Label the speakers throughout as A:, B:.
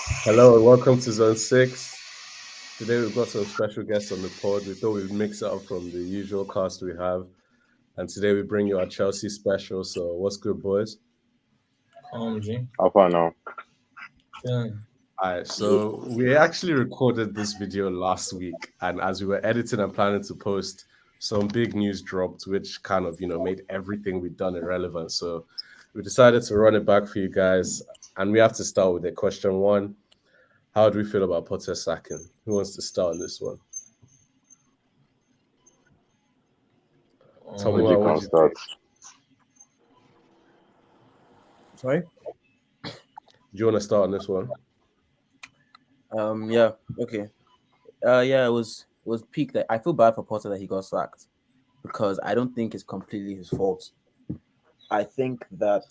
A: Hello and welcome to Zone 6. Today we've got some special guests on the pod. We thought we'd mix it up from the usual cast we have. And today we bring you our Chelsea special. So what's good, boys?
B: G.
C: How far now?
B: Yeah.
A: Alright, so we actually recorded this video last week, and as we were editing and planning to post, some big news dropped, which kind of made everything we'd done irrelevant. So we decided to run it back for you guys, and we have to start with a question one. How do we feel about Potter sacking? Who wants to start on this one?
C: OG
A: Tomua, what
C: can
A: do you
C: start.
A: think?
D: Sorry.
A: Do you want to start on this one?
D: Yeah. Okay. Yeah. It was peak. That I feel bad for Potter that he got sacked because I don't think it's completely his fault. I think that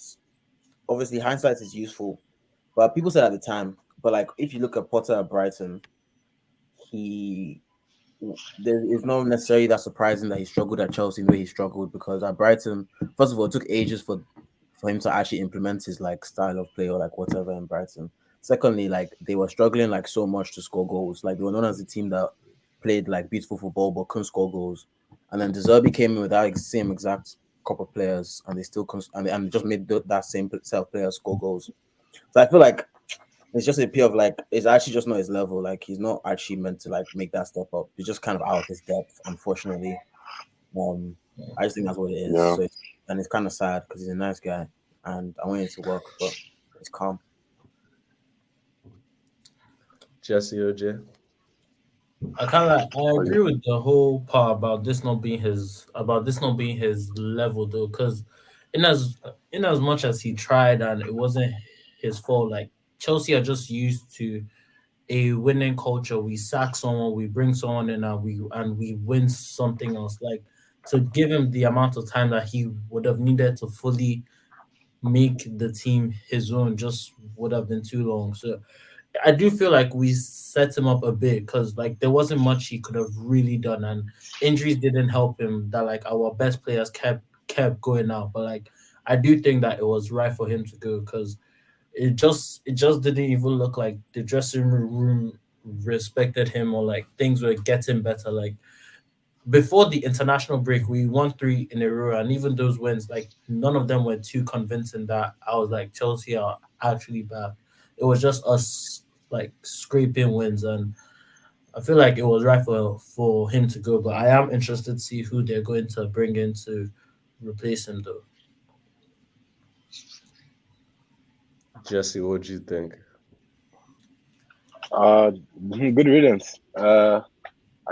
D: obviously hindsight is useful, but people said at the time. But like, if you look at Potter at Brighton, he there is not necessarily that surprising that he struggled at Chelsea the way he struggled because at Brighton, first of all, it took ages for him to actually implement his like style of play or like whatever in Brighton. Secondly, like they were struggling like so much to score goals. Like they were known as a team that played like beautiful football but couldn't score goals. And then De Zerbi came in with that same exact couple of players, and they still and they just made that same set of players score goals. So I feel like it's just a pure of like it's actually just not his level. Like he's not actually meant to like make that step up. He's just kind of out of his depth, unfortunately. I just think that's what it is.
C: Yeah.
D: So and it's kind of sad because he's a nice guy, and I want him to work, but it's calm.
A: Jesse OJ.
B: I agree with the whole part about this not being his level though, because in as in as much as he tried and it wasn't his fault, like Chelsea are just used to a winning culture. We sack someone, we bring someone in, and we win something else. Like to give him the amount of time that he would have needed to fully make the team his own just would have been too long. So I do feel like we set him up a bit because like there wasn't much he could have really done, and injuries didn't help him. That like our best players kept going out, but like I do think that it was right for him to go because it just didn't even look like the dressing room respected him or like things were getting better. Like before the international break, we won three in a row, and even those wins, like none of them were too convincing that I was like Chelsea are actually back. It was just us like scraping wins, and I feel like it was right for him to go. But I am interested to see who they're going to bring in to replace him, though.
A: Jesse, what do you think?
C: Good riddance. I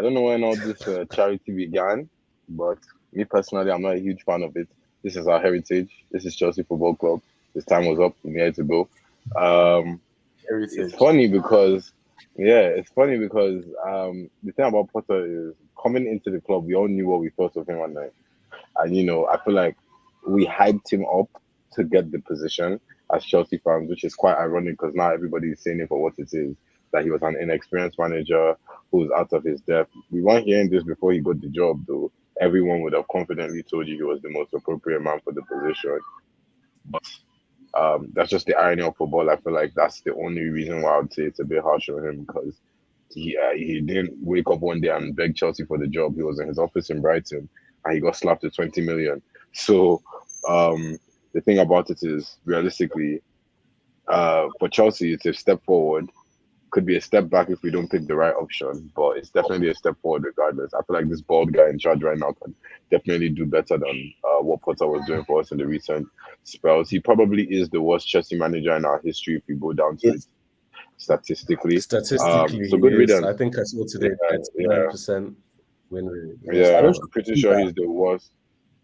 C: don't know when all this charity began, but me personally, I'm not a huge fan of it. This is our heritage. This is Chelsea Football Club. This time was up. We needed to go. Um,
D: Heritage.
C: it's funny because, yeah, it's funny because the thing about Potter is coming into the club, we all knew what we thought of him, and I feel like we hyped him up to get the position as Chelsea fans, which is quite ironic because now everybody is saying it for what it is. That he was an inexperienced manager who was out of his depth. We weren't hearing this before he got the job, though. Everyone would have confidently told you he was the most appropriate man for the position. But that's just the irony of football. I feel like that's the only reason why I would say it's a bit harsh on him because he didn't wake up one day and beg Chelsea for the job. He was in his office in Brighton and he got slapped with 20 million. So the thing about it is, realistically, for Chelsea, it's a step forward. Could be a step back if we don't pick the right option, but it's definitely a step forward regardless. I feel like this bald guy in charge right now can definitely do better than what Potter was doing for us in the recent spells. He probably is the worst Chelsea manager in our history if you go down to it
D: Yes.
C: statistically.
A: Statistically,
C: So
A: he
C: good
A: is. I
C: riddance.
A: think I saw today
C: Yeah, yeah,
A: 99% win rate. Yes,
D: I
C: yeah.
D: don't
A: never.
C: Pretty
D: think
C: sure
D: that.
C: he's the worst.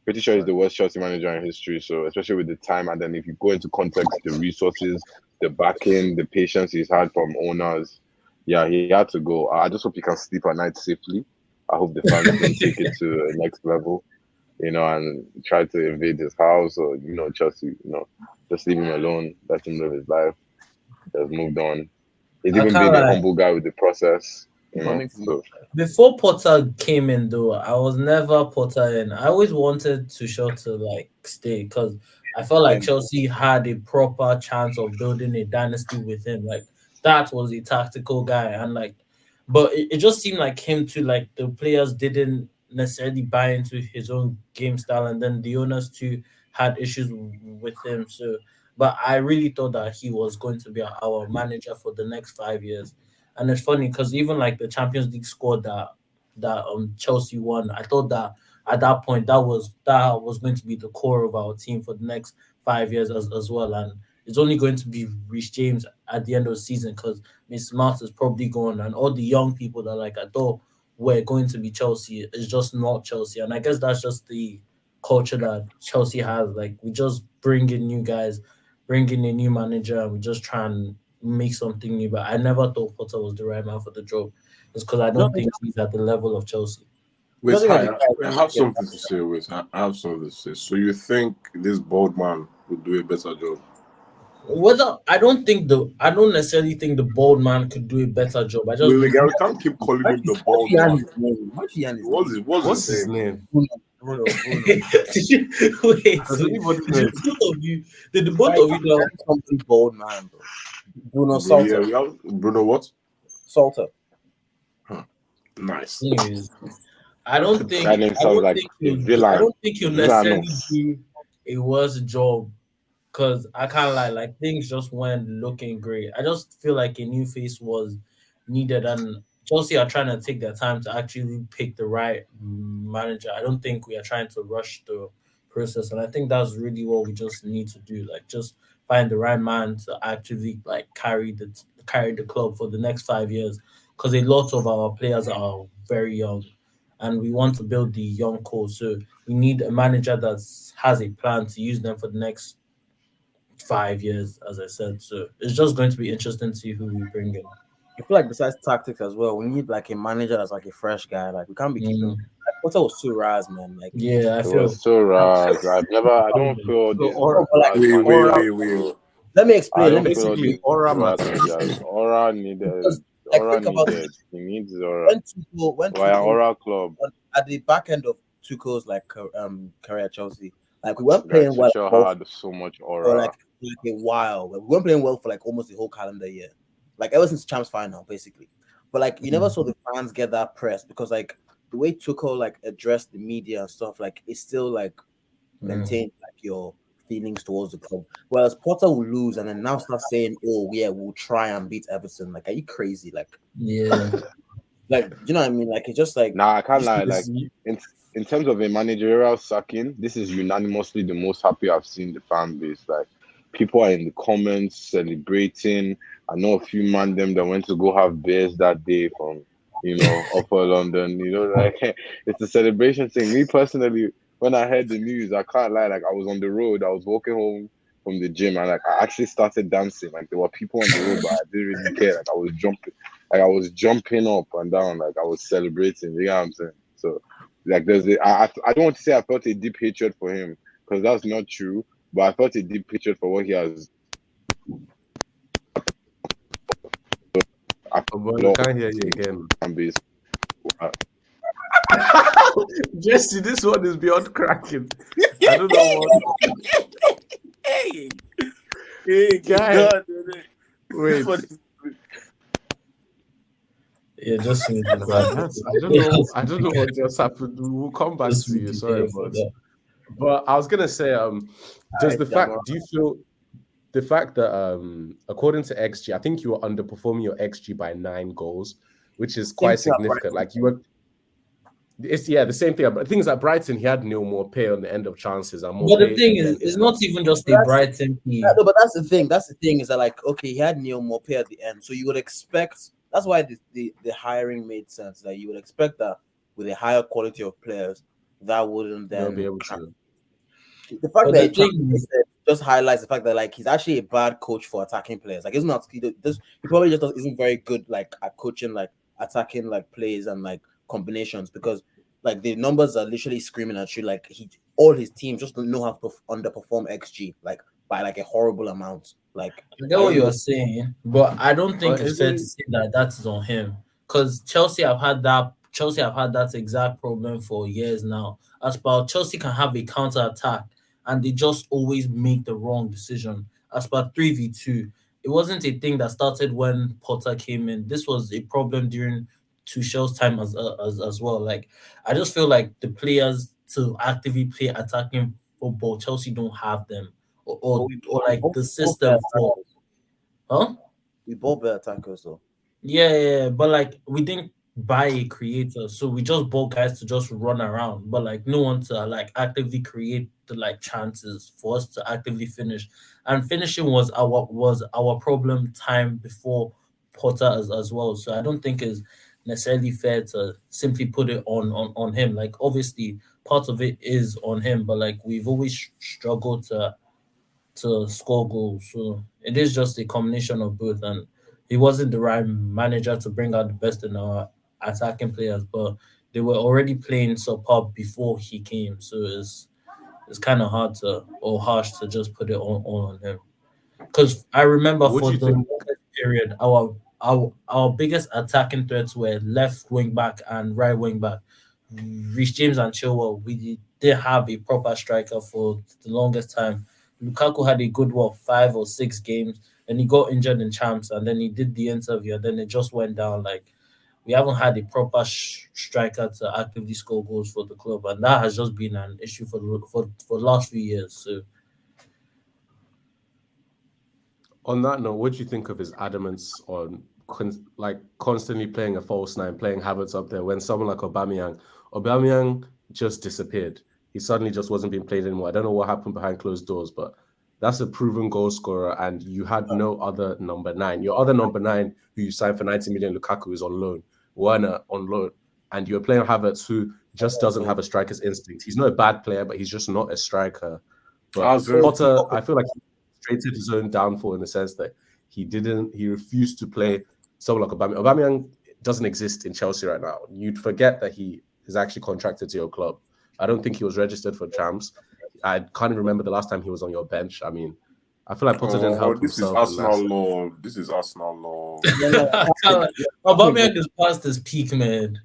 C: Pretty sure he's the worst Chelsea manager in history. So especially with the time, and then if you go into context, the resources, the backing, the patience he's had from owners, yeah, he had to go. I just hope he can sleep at night safely. I hope the fans don't take it to a next level, and try to invade his house or Chelsea, just leave him alone, let him live his life. Just moved on. He's
B: I
C: even
B: can't
C: been a
B: lie.
C: humble guy with the process,
D: Coming from
C: So
B: Before Potter came in, though, I was never Potter in. I always wanted Tuchel to like stay because I felt like
D: him.
B: Chelsea had a proper chance of building a dynasty with him. Like that was a tactical guy, and like, but it just seemed like him too. Like the players didn't necessarily buy into his own game style, and then the owners too had issues with him. So, but I really thought that he was going to be our manager for the next 5 years. And it's funny because even like the Champions League squad that Chelsea won, I thought that at that point that was going to be the core of our team for the next 5 years as well. And it's only going to be Reece James at the end of the season because Miss Mount is probably gone, and all the young people that like I thought were going to be Chelsea is just not Chelsea. And I guess that's just the culture that Chelsea has. Like we just bring in new guys, bring in a new manager, and we just try and make something new. But I never thought Potter was the right man for the job. It's because I don't think he's at the level of Chelsea.
E: Wait,
D: Nothing
E: I have something to say. Wait, I have something to say. So you think this bald man would do a better job?
B: Whether I don't necessarily think the bald man could do a better job. I just
E: We can't keep calling him the bald man. What's his name?
D: Bruno.
B: Did you wait?
A: Does anybody know?
B: Did the both of you know?
D: Something bold man, bro. Bruno
E: Yeah,
D: Salter.
E: we have Bruno what?
D: Salter.
E: Nice.
B: Anyways, I don't think
C: That name sounds like a villain.
B: I don't think he'll necessarily
C: Villainous.
B: do a worse job because I can't lie, like things just weren't looking great. I just feel like a new face was needed, and Chelsea are trying to take their time to actually pick the right manager. I don't think we are trying to rush the process, and I think that's really what we just need to do. Like, just find the right man to actually like carry the club for the next 5 years. Because a lot of our players are very young, and we want to build the young core. So we need a manager that has a plan to use them for the next 5 years, as I said. So it's just going to be interesting to see who we bring in.
D: I feel like besides tactics as well, we need like a manager that's like a fresh guy. Like we can't be keeping.
B: Mm.
D: Like, Potter was too Raz, man. Like
B: Yeah, I
C: It
B: feel.
C: was so rare. I don't feel this.
D: Aura- like,
E: Wait.
D: let me
C: I
D: explain.
C: don't
D: Let me
C: feel
A: Basically,
C: this.
A: Aura
C: Rat
A: matters.
C: managers. Aura needed.
D: Because, like,
C: Aura
D: think about
C: needed. He needs Aura.
D: when
C: Why an
D: Tuchel
C: Aura club?
D: at the back end of Tuchel's like career at Chelsea, like we weren't
C: That
D: playing well
C: Tuchel had so much
D: for
C: aura.
D: like a while. We weren't playing well for like almost the whole calendar year, like ever since Champs final, basically. But like you never saw the fans get that press because like the way Tuchel like addressed the media and stuff, like it's still like maintain like your feelings towards the club. Whereas Potter will lose and then now start saying, "Oh yeah, we'll try and beat Everton." Like, are you crazy? Like
B: Yeah.
D: you know what I mean? Like it's just like
C: Nah, I can't lie. Like
A: This-
C: in terms of a managerial sacking, this is unanimously the most happy I've seen the fan base. Like people are in the comments celebrating. I know a few man them that went to go have beers that day from Upper London. Like it's a celebration thing. Me personally, when I heard the news, I can't lie. Like I was on the road, I was walking home from the gym, and like I actually started dancing. Like there were people on the road, but I didn't really care. Like I was jumping up and down, like I was celebrating. You know what I'm saying? So like I don't want to say I felt a deep hatred for him because that's not true, but I felt a deep hatred for what he has.
A: I can't hear you again.
C: Fan base.
A: Jesse, this one is beyond cracking. I don't know what.
D: hey
A: guy. Wait.
B: Yeah, just
A: I don't know what just happened. We'll come back to you. Sorry, but I was gonna say, do you feel the fact that according to XG, I think you were underperforming your XG by 9 goals, which is quite significant. Like you were. It's the same thing. But things like Brighton, he had no more pay on the end of chances. And more
B: But the thing is, it's not even just a Brighton team.
D: No, but that's the thing. That's the thing is that like okay, he had Neil Maupay at the end, so you would expect. That's why the hiring made sense. That you would expect that with a higher quality of players, that wouldn't then
A: be able to.
D: The fact that just highlights the fact that like he's actually a bad coach for attacking players. Like, isn't that he probably just isn't very good like at coaching like attacking like plays and like combinations because like the numbers are literally screaming at you. Like all his teams just don't know how to underperform XG like by like a horrible amount. Like
B: I get what you're saying, but I don't think it's fair to say that is on him because Chelsea have had that exact problem for years now. As per Chelsea can have a counter attack and they just always make the wrong decision. As per 3v2, it wasn't a thing that started when Potter came in. This was a problem during Tuchel's time as well. Like I just feel like the players to actively play attacking football, Chelsea don't have them, or like the system for, huh?
D: We bought better attackers though.
B: Yeah, but like we didn't buy a creator, so we just bought guys to just run around, but like no one to like actively create the like chances for us to actively finish. And finishing was our problem time before Potter as well. So I don't think it's necessarily fair to simply put it on him. Like obviously part of it is on him, but like we've always struggled to score goals. So it is just a combination of both. And he wasn't the right manager to bring out the best in our attacking players, but they were already playing superb before he came. So it's kind of hard to or harsh to just put it on him. Because I remember
A: What
B: for
A: do you
B: the
A: think?
B: longest period, our biggest attacking threats were left wing back and right wing back. Reece James and Chilwell, we didn't have a proper striker for the longest time. Lukaku had a good 5 or 6 games, and he got injured in champs, and then he did the interview, and then it just went down. Like we haven't had a proper striker to actively score goals for the club, and that has just been an issue for the last few years. So
A: On that note, what do you think of his adamance on like constantly playing a false nine, playing Havertz up there when someone like Aubameyang just disappeared. He suddenly just wasn't being played anymore. I don't know what happened behind closed doors, but that's a proven goal scorer, and you had no other number 9. Your other number 9, who you signed for 90 million, Lukaku, is on loan. Werner on loan, and you're playing Havertz, who just doesn't have a striker's instinct. He's not a bad player, but he's just not a striker. But Potter, I feel like he created his own downfall in the sense that he refused to play someone like Aubameyang. Aubameyang doesn't exist in Chelsea right now. You'd forget that he is actually contracted to your club. I don't think he was registered for champs. I can't even remember the last time he was on your bench. I mean, I feel like Potter didn't help
E: this
A: himself.
E: Is Arsenal law. This is Arsenal law.
B: Aubameyang is past his peak, man.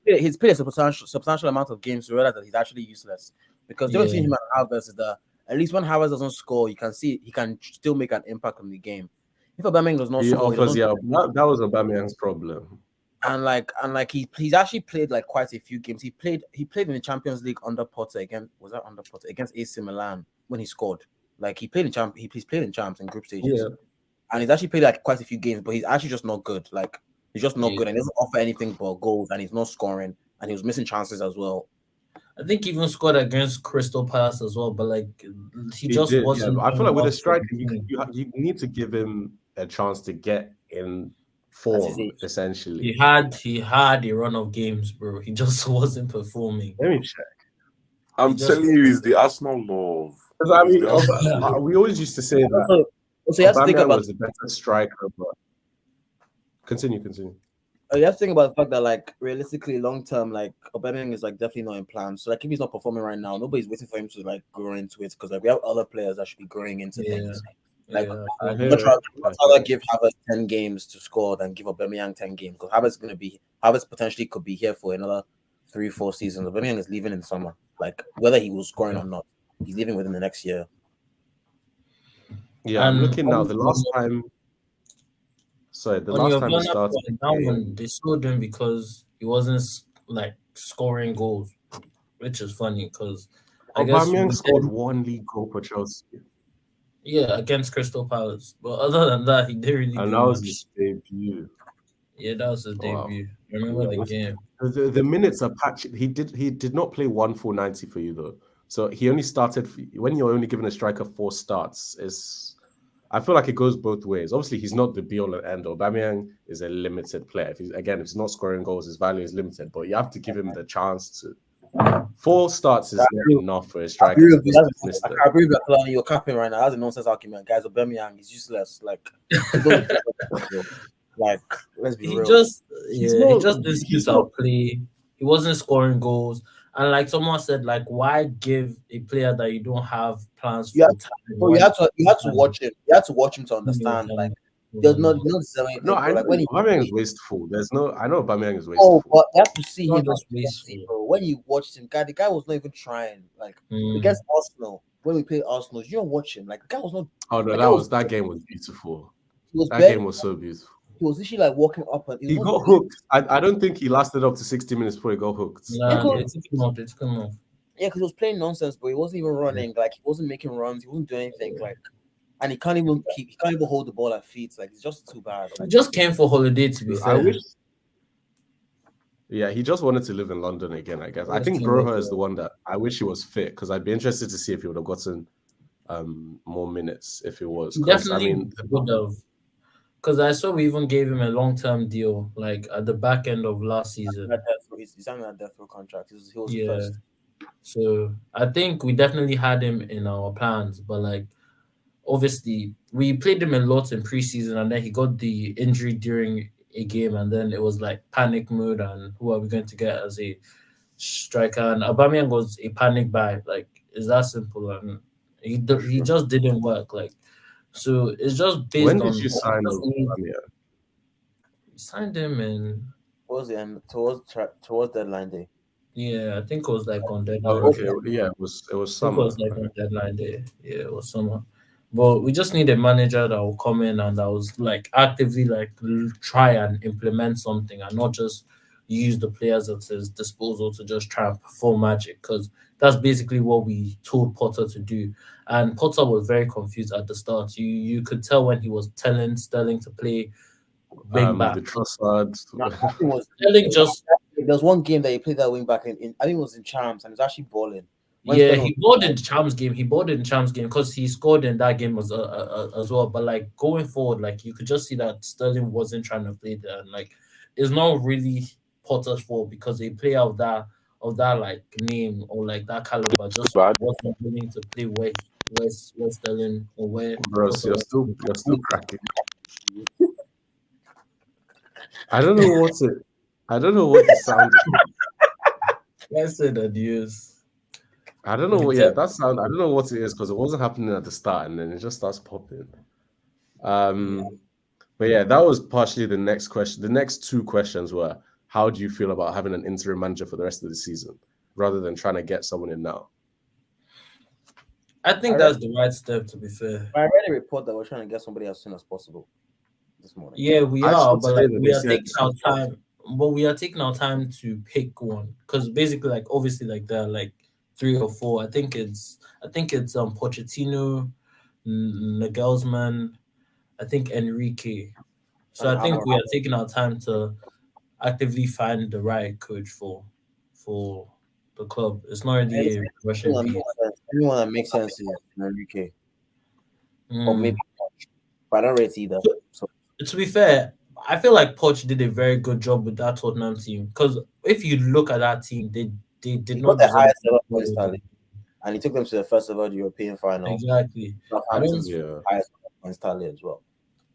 D: He's played a substantial amount of games to realize that he's actually useless. Because the difference between him and Havertz is that at least when Havertz doesn't score, you can see he can still make an impact on the game. If Aubameyang does not score,
A: that was Aubameyang's problem.
D: And he's actually played like quite a few games. He played in the Champions League under Potter against AC Milan when he scored. Like he's played in champs in group stages. Yeah. And he's actually played like quite a few games, but he's actually just not good. Like he's just not good, and he doesn't offer anything but goals, and he's not scoring, and he was missing chances as well.
B: I think he even scored against Crystal Palace as well, but like he just
A: did,
B: wasn't.
A: Yeah, I feel like with a striker, you need to give him a chance to get in form, essentially.
B: He had a run of games, bro. He just wasn't performing.
A: Let me check.
E: I'm telling you, it's the Arsenal love.
A: I mean, we always used to say that.
D: So you have to think about
A: was the better striker, but continue.
D: You have to think about the fact that, like, realistically, long term, like Aubameyang is like definitely not in plan. So, like, if he's not performing right now, nobody's waiting for him to like grow into it because like we have other players that should be growing into things. Like, I'd rather give Havertz 10 games to score than give Aubameyang 10 games because Havertz potentially could be here for another 3-4 seasons. Aubameyang is leaving in summer. Like, whether he was scoring or not, he's leaving within the next year.
A: Yeah, I'm looking now. The last time he started,
B: they sold him because he wasn't like scoring goals, which is funny because
A: Aubameyang scored 1 league goal for Chelsea.
B: Yeah, against Crystal Palace. But other than that, he didn't really.
A: And that was his debut.
B: Yeah, that was his debut. I remember the game.
A: The minutes are patched. He did not play 1 full 90 for you though. So he only started when you're only given a striker 4 starts. I feel like it goes both ways. Obviously, he's not the be-all and end-all. Aubameyang is a limited player. If he's not scoring goals, his value is limited. But you have to give him the chance to. 4 starts is enough for a striker.
D: I agree with you. You're capping right now. That's a nonsense argument, guys. Aubameyang is useless. Like, let's be real.
B: He just didn't use our play. He wasn't scoring goals. And like someone said, like, why give a player that you don't have plans for?
D: You had to watch him. You had to watch him to understand. Like, there's no
A: Aubameyang is wasteful. I know Aubameyang is wasteful.
D: Oh, but you have to see him as wasteful, bro. When you watched him, the guy was not even trying. Like against Arsenal, when we played Arsenal. You don't watch him. Like the guy was not.
A: Oh no, that game was beautiful.
D: He was
A: That
D: barely,
A: game was so beautiful.
D: He was literally like walking up and
A: He got hooked. I don't think he lasted up to 60 minutes before he got hooked.
B: Nah, it took him off.
D: Yeah, because he was playing nonsense, but he wasn't even running. Like he wasn't making runs. He wasn't doing anything. Like, and he can't even hold the ball at feet. Like it's just too bad.
B: He just came for holiday. To be fair,
A: I wish. Yeah, he just wanted to live in London again. I guess. I think Broha is the one that I wish he was fit because I'd be interested to see if he would have gotten more minutes if it was.
B: Definitely would have. Because I saw we even gave him a long-term deal, like at the back end of last season.
D: He's signed a death row contract. He was first.
B: So I think we definitely had him in our plans, but like obviously we played him a lot in preseason, and then he got the injury during a game, and then it was like panic mode, and who are we going to get as a striker? And Aubameyang was a panic buy. Like it's that simple, and he just didn't work. Like. So it's just based on.
A: When did you sign him?
B: We signed him in.
D: What was the end towards deadline day?
B: Yeah, I think it was like on deadline.
A: Okay, yeah, it was summer.
B: It was like on deadline day. Yeah, it was summer. But we just need a manager that will come in and that was like actively like try and implement something and not just use the players at his disposal to just try and perform magic, because that's basically what we told Potter to do. And Potter was very confused at the start. You could tell when he was telling Sterling to play wing back.
A: The Trossard.
B: Sterling just.
D: There was one game that he played that wing back in I think it was in Champs, and he was actually balling.
B: He balled in Champs game. He balled in Champs game because he scored in that game as well. But like going forward, like you could just see that Sterling wasn't trying to play there, and like it's not really Potter's fault because a player of that like name or like that caliber just wasn't willing to play where Sterling or where.
A: Bro, so you're still cracking. I don't know what the sound.
B: I said adios.
A: I don't know what. Yeah, that sound. I don't know what it is because it wasn't happening at the start and then it just starts popping. But yeah, that was partially the next question. The next two questions were: how do you feel about having an interim manager for the rest of the season, rather than trying to get someone in now?
B: I think that's the right step. To be fair,
D: I read a report that we're trying to get somebody as soon as possible this morning.
B: Yeah, we are, but like, we are taking our time. But we are taking our time to pick one because basically, like obviously, like there are like 3 or 4. I think it's Pochettino, Nagelsmann, I think Enrique. So I think we are taking our time to actively find the right coach for the club. It's not really a Russian beat.
D: Anyone that makes sense is Enrique, or maybe, but I don't rate either. So
B: to be fair, I feel like Poch did a very good job with that Tottenham team because if you look at that team, they did not
D: the highest ever points tally, and he took them to the first ever European final.
B: Exactly.
D: Highest points tally as well.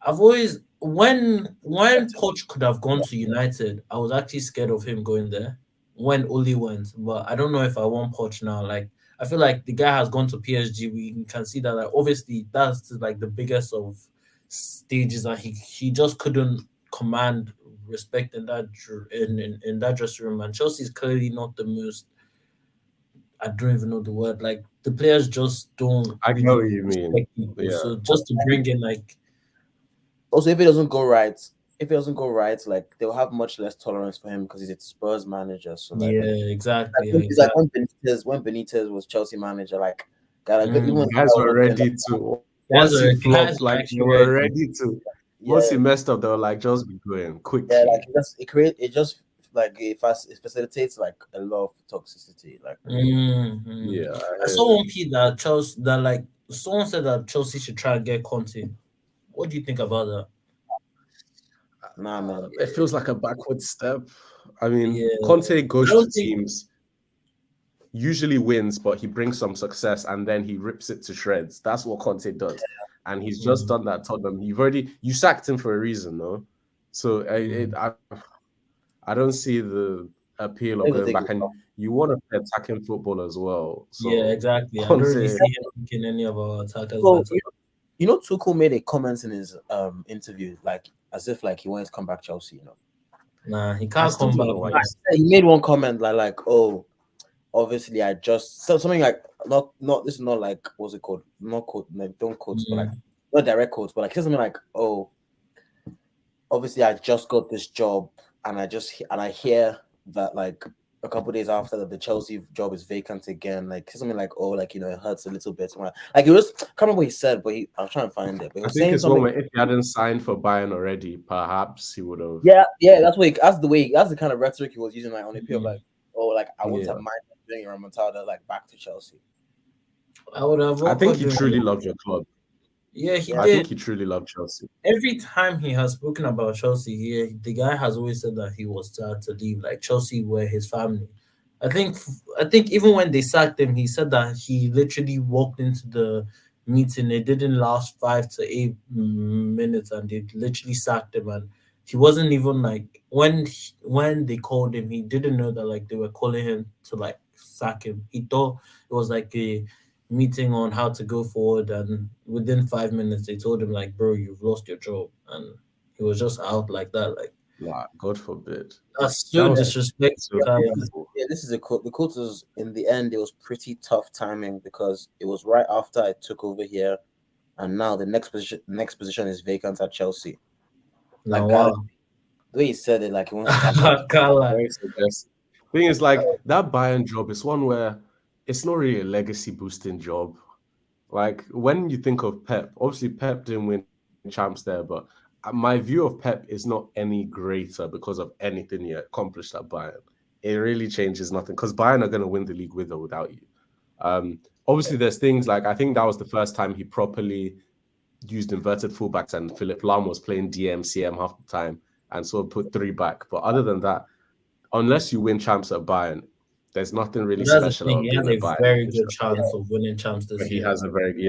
B: I've always when Poch could have gone to United, I was actually scared of him going there when Oli went, but I don't know if I want Poch now. Like I feel like the guy has gone to PSG. We can see that like obviously that's like the biggest of stages, and he just couldn't command respect in that in that dressing room. And Chelsea is clearly not the most. I don't even know the word. Like the players just don't.
A: I know what you mean.
B: Yeah. So just to bring in like.
D: Also, if it doesn't go right, like they'll have much less tolerance for him because he's a Spurs manager. So like,
B: yeah, exactly.
D: It's like when Benitez was Chelsea manager, like guys
A: were ready to. Once he flopped, like you were ready to. Yeah. Once he messed up, they were like, just be going quick.
D: Yeah, like it facilitates like a lot of toxicity. Like
A: yeah.
B: I saw one piece that someone said that Chelsea should try and get Conte. What do you think about that?
D: Nah, man.
A: It feels like a backward step. I mean, Conte goes to teams, usually wins, but he brings some success and then he rips it to shreds. That's what Conte does. And he's just done that Tottenham. You sacked him for a reason, no? So I don't see the appeal of going back. And you want to play attacking football as well. So
B: yeah, exactly. I don't really see him picking any of our attackers.
D: You know, Tuchel made a comment in his interview, like as if like he wanted to come back Chelsea. You know,
B: nah, he can't come back.
D: He made one comment like, oh, obviously I just something like not this is not like what's it called? Not quote, like, don't quote, but like not direct quotes, but like something like, oh, obviously I just got this job and I hear that like a couple days after that the Chelsea job is vacant again. Like something like, oh, like it hurts a little bit. Like it was, I can't remember what he said, but I'm trying to find it. But he
A: I
D: was
A: think
D: saying
A: it's one
D: something.
A: where if he hadn't signed for Bayern already, perhaps he would have.
D: Yeah, that's the kind of rhetoric he was using, like on the appeal of like, oh, like I wouldn't have mind bringing Remontada like back to Chelsea.
B: I would have.
A: I think he truly loved your club.
B: Yeah, he did.
A: I think he truly loved Chelsea.
B: Every time he has spoken about Chelsea, the guy has always said that he was sad to leave. Like Chelsea were his family. I think even when they sacked him, he said that he literally walked into the meeting. It didn't last 5 to 8 minutes, and they literally sacked him. And he wasn't even like when they called him, he didn't know that like they were calling him to like sack him. He thought it was like a meeting on how to go forward, and within 5 minutes they told him like, bro, you've lost your job, and he was just out like that. Like,
A: God forbid.
B: That's so disrespectful.
D: Yeah, this is the quote was, in the end it was pretty tough timing because it was right after I took over here, and now the next position is vacant at Chelsea. Like, the way he said it, like he wants
A: to thing is, like, that Bayern job is one where it's not really a legacy boosting job. Like, when you think of Pep, obviously Pep didn't win champs there, but my view of Pep is not any greater because of anything he accomplished at Bayern. It really changes nothing because Bayern are going to win the league with or without you. Obviously, there's things like, I think that was the first time he properly used inverted fullbacks and Philipp Lahm was playing DM, CM half the time and so put 3 back. But other than that, unless you win champs at Bayern, there's nothing really special about
B: being a Bayern. He has a very good chance of winning champs this year.
A: He has a very,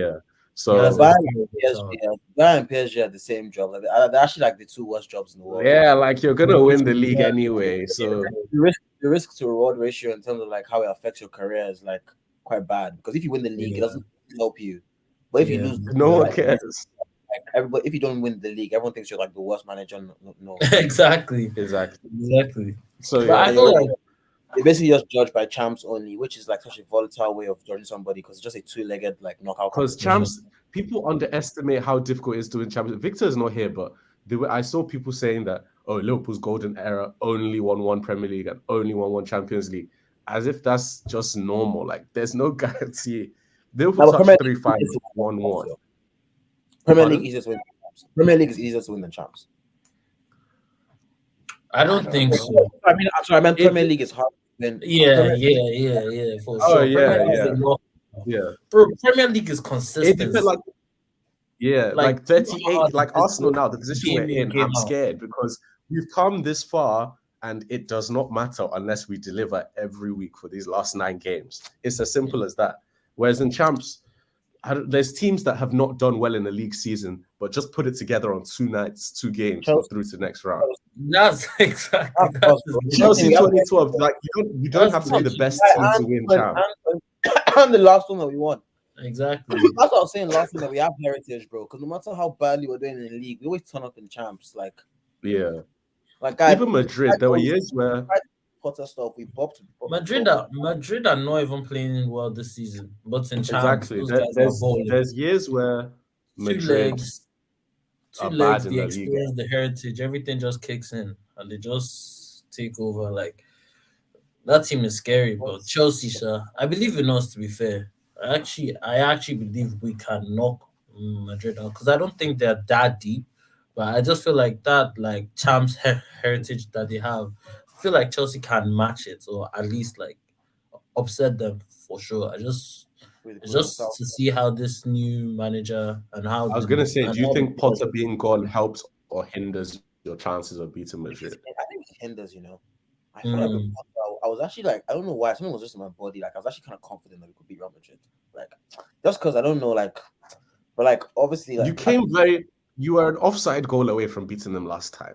A: So
D: Bayern and PSG are the same job. Like, they're actually like the 2 worst jobs in the world.
A: Yeah, like you're gonna win the league anyway. So
D: the risk to reward ratio in terms of like how it affects your career is like quite bad because if you win the league, it doesn't help you. But if you lose,
A: no one cares.
D: Like everybody, if you don't win the league, everyone thinks you're like the worst manager. No.
B: Exactly.
A: So
B: but I feel like
D: they basically just judge by champs only, which is like such a volatile way of judging somebody because it's just a 2-legged like knockout.
A: Because champs, people underestimate how difficult it is to win champs. Victor is not here, but I saw people saying that, oh, Liverpool's golden era only won 1 Premier League and only won 1 Champions League, as if that's just normal. Like, there's no guarantee. Liverpool touched 3 finals, 1-1.
D: Premier League is easier to win. Premier League is easier to win than champs.
B: I don't think so.
D: I meant Premier League is hard.
B: Yeah, for sure.
A: Yeah.
B: Bro, Premier League is consistent.
A: It like 38, like Arsenal now, the position we're in, I'm scared because we've come this far and it does not matter unless we deliver every week for these last 9 games. It's as simple as that. Whereas in champs, there's teams that have not done well in the league season, but just put it together on 2 nights, 2 games, through to the next round.
B: That's exactly
A: Chelsea 2012. Like you don't have to be the best team to win champs.
D: And the last one that we won.
B: Exactly.
D: That's what I was saying last time, that we have heritage, bro. Because no matter how badly we're doing in the league, we always turn up in champs. Like, guys,
A: even Madrid, there were years where
D: Potter stuff we bopped.
B: Madrid are not even playing well this season, but in champs,
A: there's years where Madrid
B: two legs, the experience, the heritage, everything just kicks in and they just take over. Like, that team is scary, but Chelsea, sir, I believe in us, to be fair. I actually believe we can knock Madrid out because I don't think they're that deep, but I just feel like that, like, champs heritage that they have, I feel like Chelsea can match it or at least like upset them for sure. Just to see how this new manager and how
A: I was gonna say, do you think Potter being gone helps or hinders your chances of beating Madrid?
D: I think it hinders. I feel like with Potter, I was actually like, I don't know why, something was just in my body. Like, I was actually kind of confident that we could beat Real Madrid. Like, just because I don't know, like, but like obviously, like,
A: you were an offside goal away from beating them last time.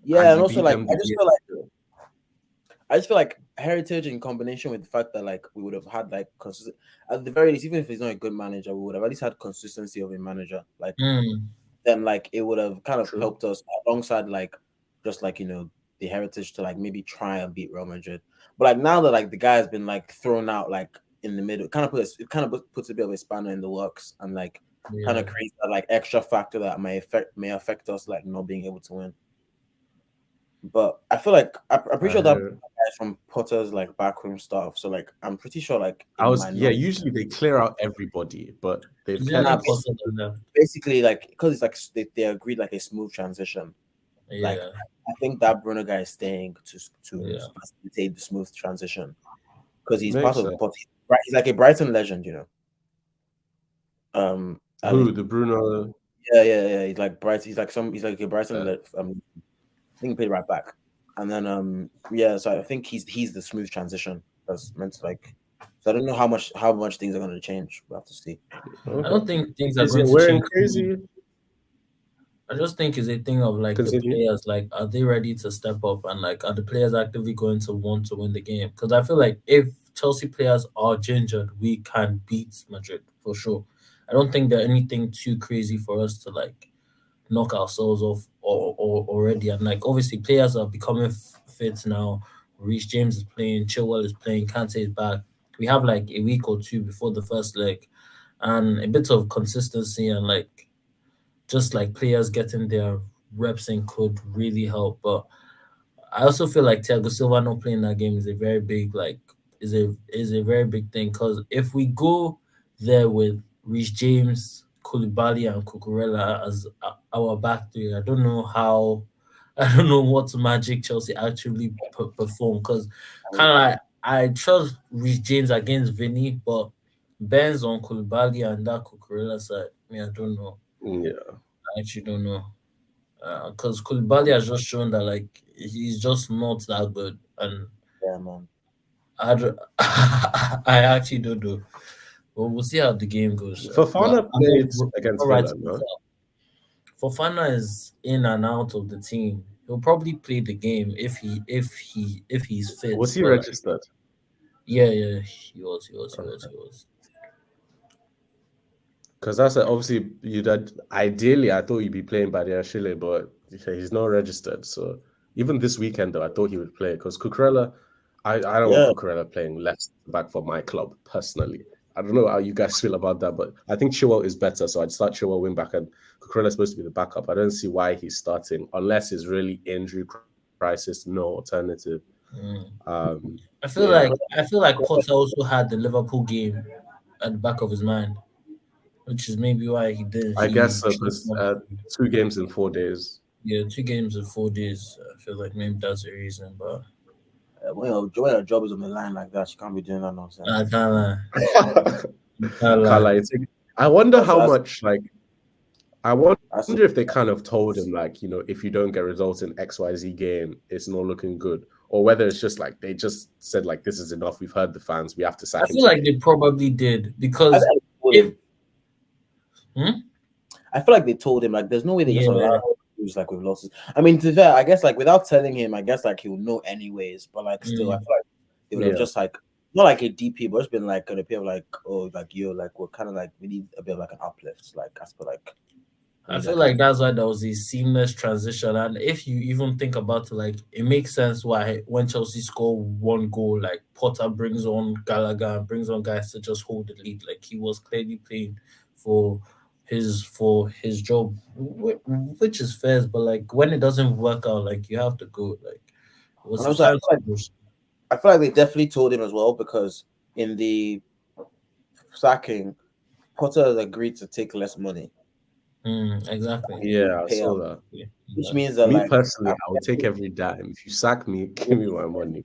D: Yeah, and also like I just feel like heritage in combination with the fact that like we would have had like consistent, at the very least, even if he's not a good manager, we would have at least had consistency of a manager. Like then like it would have kind of helped us alongside like just like the heritage to like maybe try and beat Real Madrid. But like now that like the guy has been like thrown out like in the middle, it kind of puts a bit of a spanner in the works and like kind of creates that like extra factor that may affect us like not being able to win. But I feel like I'm pretty sure that guys from Potter's like backroom stuff. So like I'm pretty sure like
A: usually they clear out everybody, but they've
D: basically like because it's like they agreed like a smooth transition.
B: Yeah.
D: Like I think that Bruno guy is staying to facilitate the smooth transition because he's part of the Potter. He's like a Brighton legend, you know.
A: Who the Bruno?
D: Yeah. He's like Brighton. He's like a Brighton. I think he played right back, and then so I think he's the smooth transition that's meant to like. So I don't know how much things are going to change. We'll have to see.
B: I don't think things are going to change. Crazy. I just think it's a thing of like the players, like, are they ready to step up, and like, are the players actively going to want to win the game? Because I feel like if Chelsea players are gingered, we can beat Madrid for sure. I don't think there's anything too crazy for us to like knock ourselves off or already. And like obviously players are becoming fit now. Reece James is playing, Chilwell is playing, Kante is back. We have like a week or two before the first leg, and a bit of consistency and like just like players getting their reps in could really help. But I also feel like Thiago Silva not playing that game is a very big is a very big thing, because if we go there with Reece James, Koulibaly and Cucurella as our back three, I don't know what magic Chelsea actually perform, because kind of like I trust Reece James against Vinny, but Benz on Koulibaly and that Cucurella side, I don't know.
A: Yeah,
B: I actually don't know, because Koulibaly has just shown that like he's just not that good, and
D: yeah, man,
B: I actually don't know. Well, we'll see how the game goes.
A: Fofana played against Villa, no?
B: Fofana is in and out of the team. He'll probably play the game if he's fit.
A: Was he registered?
B: Yeah, he was.
A: Because that's obviously ideally I thought he'd be playing Badiashile, but he's not registered. So even this weekend though, I thought he would play because Cucurella. I don't want Cucurella playing left back for my club personally. I don't know how you guys feel about that, but I think Chilwell is better, so I'd start Chilwell wing back, and Cucurella is supposed to be the backup. I don't see why he's starting unless it's really injury crisis, no alternative.
B: I feel like Potter also had the Liverpool game at the back of his mind, which is maybe why he did.
A: I guess so, because 2 games in 4 days.
B: Yeah, 2 games in 4 days. I feel like maybe that's the reason, but.
D: When your job is on the line like that, you can't be doing that nonsense.
B: I can't lie.
A: I wonder how much, like, I wonder if they kind of told him, like, you know, if you don't get results in XYZ game, it's not looking good. Or whether it's just like, they just said, like, this is enough. We've heard the fans. We have to sack him.
B: I feel like they probably did, because
D: I feel like they told him, like, there's no way they just allow lose like with losses. I mean, to be fair, I guess like without telling him, I guess like he'll know anyways. But like still, I feel like they would have just like not like a DP, but it's been like an appeal like, oh, like you like we're kind of like we need a bit of like an uplift, like as per like.
B: I feel like that's why there was a seamless transition, and if you even think about it, like it makes sense why when Chelsea score 1 goal, like Potter brings on Gallagher, brings on guys to just hold the lead. Like he was clearly playing for his job, which is fair, but like when it doesn't work out, like you have to go. Like
D: I feel like they definitely told him as well, because in the sacking, Potter has agreed to take less money.
B: Exactly.
A: Yeah, I saw that.
D: Which means that
A: me personally, I would take every dime. If you sack me, give me my money.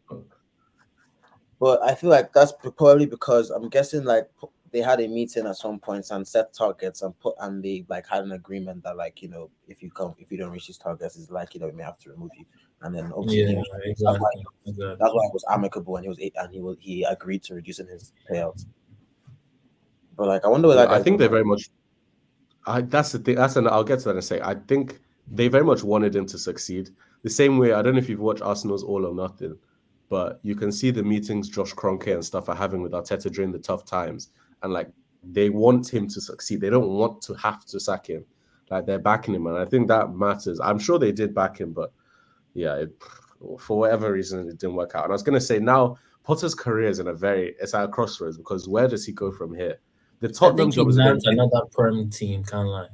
D: But I feel like that's probably because I'm guessing like they had a meeting at some points and set targets and they like had an agreement that like, you know, if you don't reach these targets, it's like, you know, we may have to remove you. And then obviously that's why it was amicable, and he agreed to reducing his payouts. But like I wonder whether
A: I think they very much that's the thing. I'll get to that in a sec. I think they very much wanted him to succeed. The same way, I don't know if you've watched Arsenal's All or Nothing, but you can see the meetings Josh Kroenke and stuff are having with Arteta during the tough times. And like they want him to succeed. They don't want to have to sack him. Like they're backing him, and I think that matters. I'm sure they did back him, but yeah, for whatever reason, it didn't work out. And I was going to say now, Potter's career is it's at a crossroads because where does he go from here? The
B: I
A: Tottenham
B: think he
A: job is
B: lands
A: again.
B: another Prem team, can't lie.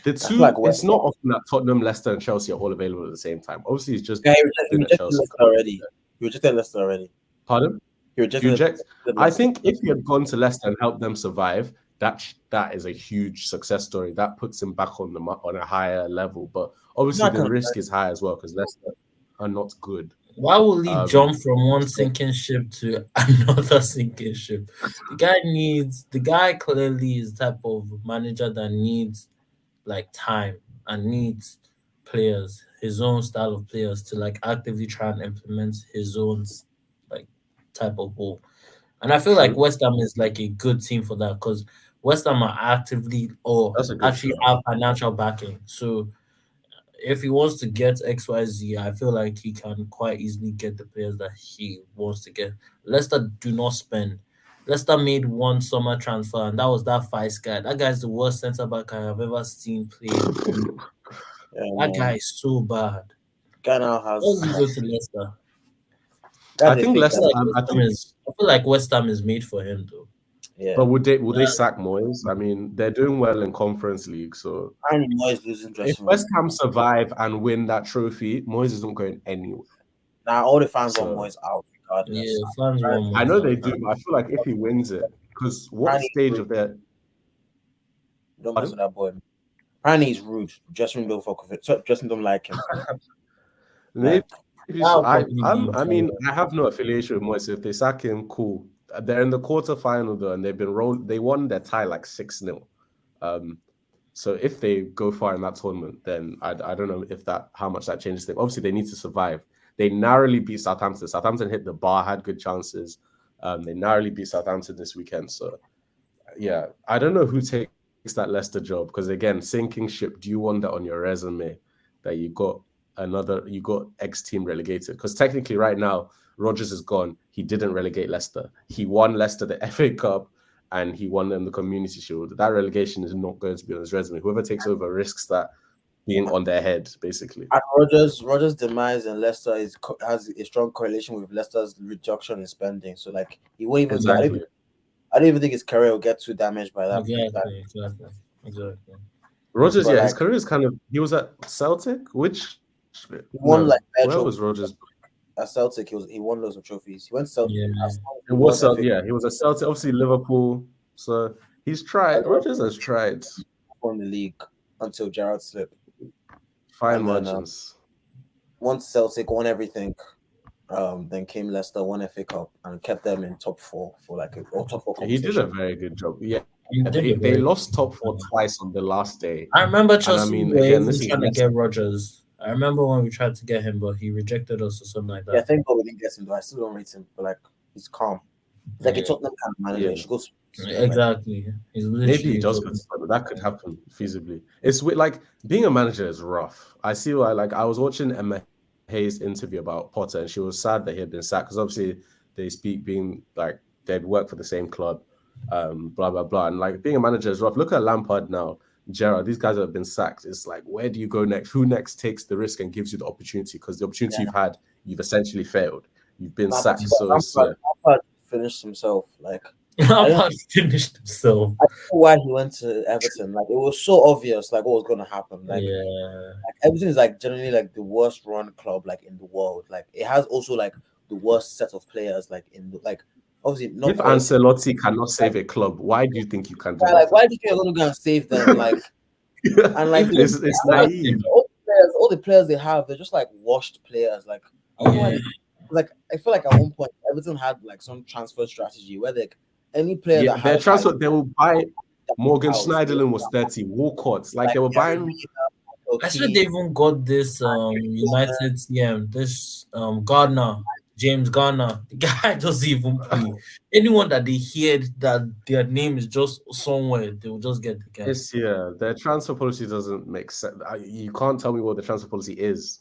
A: The
D: feel
A: two,
D: like
A: it's not often that Tottenham, Leicester, and Chelsea are all available at the same time. Obviously, he's just
D: Yeah, he
A: been at
D: rejected
A: Chelsea.
D: Leicester already. He rejected Leicester already.
A: Pardon?
D: He rejected
A: Reject. I
D: Leicester.
A: think if he had gone to Leicester and helped them survive, that is a huge success story. That puts him back on a higher level. But obviously,
D: Not
A: the
D: gonna
A: risk is high as well because Leicester are not good.
B: Why will he jump from one sinking ship to another sinking ship? The guy clearly is the type of manager that needs like time and needs players, his own style of players to like actively try and implement his own like type of ball. And I feel like
A: True.
B: West Ham is like a good team for that because West Ham are actively or
A: That's a good
B: actually
A: shout.
B: have financial backing. So if he wants to get XYZ, I feel like he can quite easily get the players that he wants to get. Leicester do not spend. Leicester made one summer transfer, and that was that Fice guy. That guy's the worst centre back I have ever seen play. That guy is so bad.
D: Guy now has.
B: Why would he go to Leicester?
A: I think Leicester.
B: I feel like West Ham is made for him though.
D: Yeah.
A: But would they sack Moyes? I mean, they're doing well in Conference League, so
D: And Moyes losing
A: if West Ham survive and win that trophy, Moyes isn't going anywhere.
D: Now all the fans
A: So-
D: want Moyes out regardless.
B: Yeah, fans want
A: I know
B: Moyes.
A: they do, but I feel like if he wins it, because what
D: Apparently-
A: stage of their
D: Don't
A: Pardon?
D: mess with that boy. Apparently he's rude. Dressing room don't fuck with it. Dressing don't like him.
A: maybe
B: I'll
A: I
B: probably
A: I
B: be
A: mean I have no affiliation with Moyes. If they sack him, cool. They're in the quarterfinal though, and they've been rolled. They won their tie like 6-0. So if they go far in that tournament, then I don't know if how much that changes things. Obviously, they need to survive. They narrowly beat Southampton. Southampton hit the bar, had good chances. They narrowly beat Southampton this weekend. So yeah, I don't know who takes that Leicester job because again, sinking ship. Do you want that on your resume that you got X team relegated? Because technically, right now, Rodgers is gone. He didn't relegate Leicester. He won Leicester the FA Cup and he won them the Community Shield. That relegation is not going to be on his resume. Whoever takes over risks that being on their head, basically.
D: And Rodgers' demise in Leicester has a strong correlation with Leicester's reduction in spending. So like he won't even.
A: Exactly.
D: I don't even think his career will get too damaged by that.
B: Exactly.
A: Rodgers,
D: But,
A: his career is kind of. He was at Celtic, which
D: He won like
A: where was Rodgers?
D: at Celtic. He won loads of trophies. He went to Celtic.
B: Yeah.
A: It was he was at Celtic, obviously Liverpool. So he's tried. Rodgers has tried.
D: Won the league until Gerrard slipped.
A: Fine
D: And then,
A: margins.
D: Once Celtic won everything, then came Leicester, won FA Cup, and kept them in top four for top four.
A: He did a very good job. Yeah.
B: He did
A: They
B: a very
A: lost top 4 twice on the last day.
B: I remember Chelsea
A: mean,
B: were
A: again,
B: even
A: this is
B: trying to
A: Leicester.
B: get Rodgers. I remember when we tried to get him, but he rejected us or something like that.
D: Yeah, thank God we didn't get him though. I still don't rate him, but like he's calm. He's like a
B: Yeah.
D: Tottenham kind of manager.
A: Yeah.
D: He should go to-
B: Exactly. He's
A: Maybe
B: literally
A: he does go to Tottenham. That could happen feasibly. It's like being a manager is rough. I see why. Like I was watching Emma Hayes' interview about Potter, and she was sad that he had been sacked because obviously they speak being like they'd work for the same club, blah blah blah. And like being a manager is rough. Look at Lampard now, Gerrard. These guys have been sacked. It's like where do you go next? Who next takes the risk and gives you the opportunity? Because the opportunity you've had, you've essentially failed. You've been sacked. So it's,
D: Lampard finished himself. Like
B: Lampard finished himself.
D: I don't know why he went to Everton. Like it was so obvious, like what was gonna happen. Like,
B: Yeah.
D: like Everton is like generally like the worst run club like in the world. Like it has also like the worst set of players like in the like obviously not.
A: if Ancelotti cannot save a club, why do you think you can do
D: like
A: that?
D: why do you think you're gonna go and save them? Like and like
A: it's naive.
D: all the players they have, they're just like washed players. Like I don't know why- like I feel like at one point Everton had like some transfer strategy where like any player
A: Yeah,
D: that
A: their
D: had
A: transfer,
D: like,
A: they will buy. Morgan
D: house,
A: Schneiderlin was 30. Walcott, like they were buying.
B: I swear they even got this United CM, this Gardner, James Garner. The guy doesn't even play. Anyone that they hear that their name is just somewhere, they will just get the guy.
A: This year, their transfer policy doesn't make sense. You can't tell me what the transfer policy is.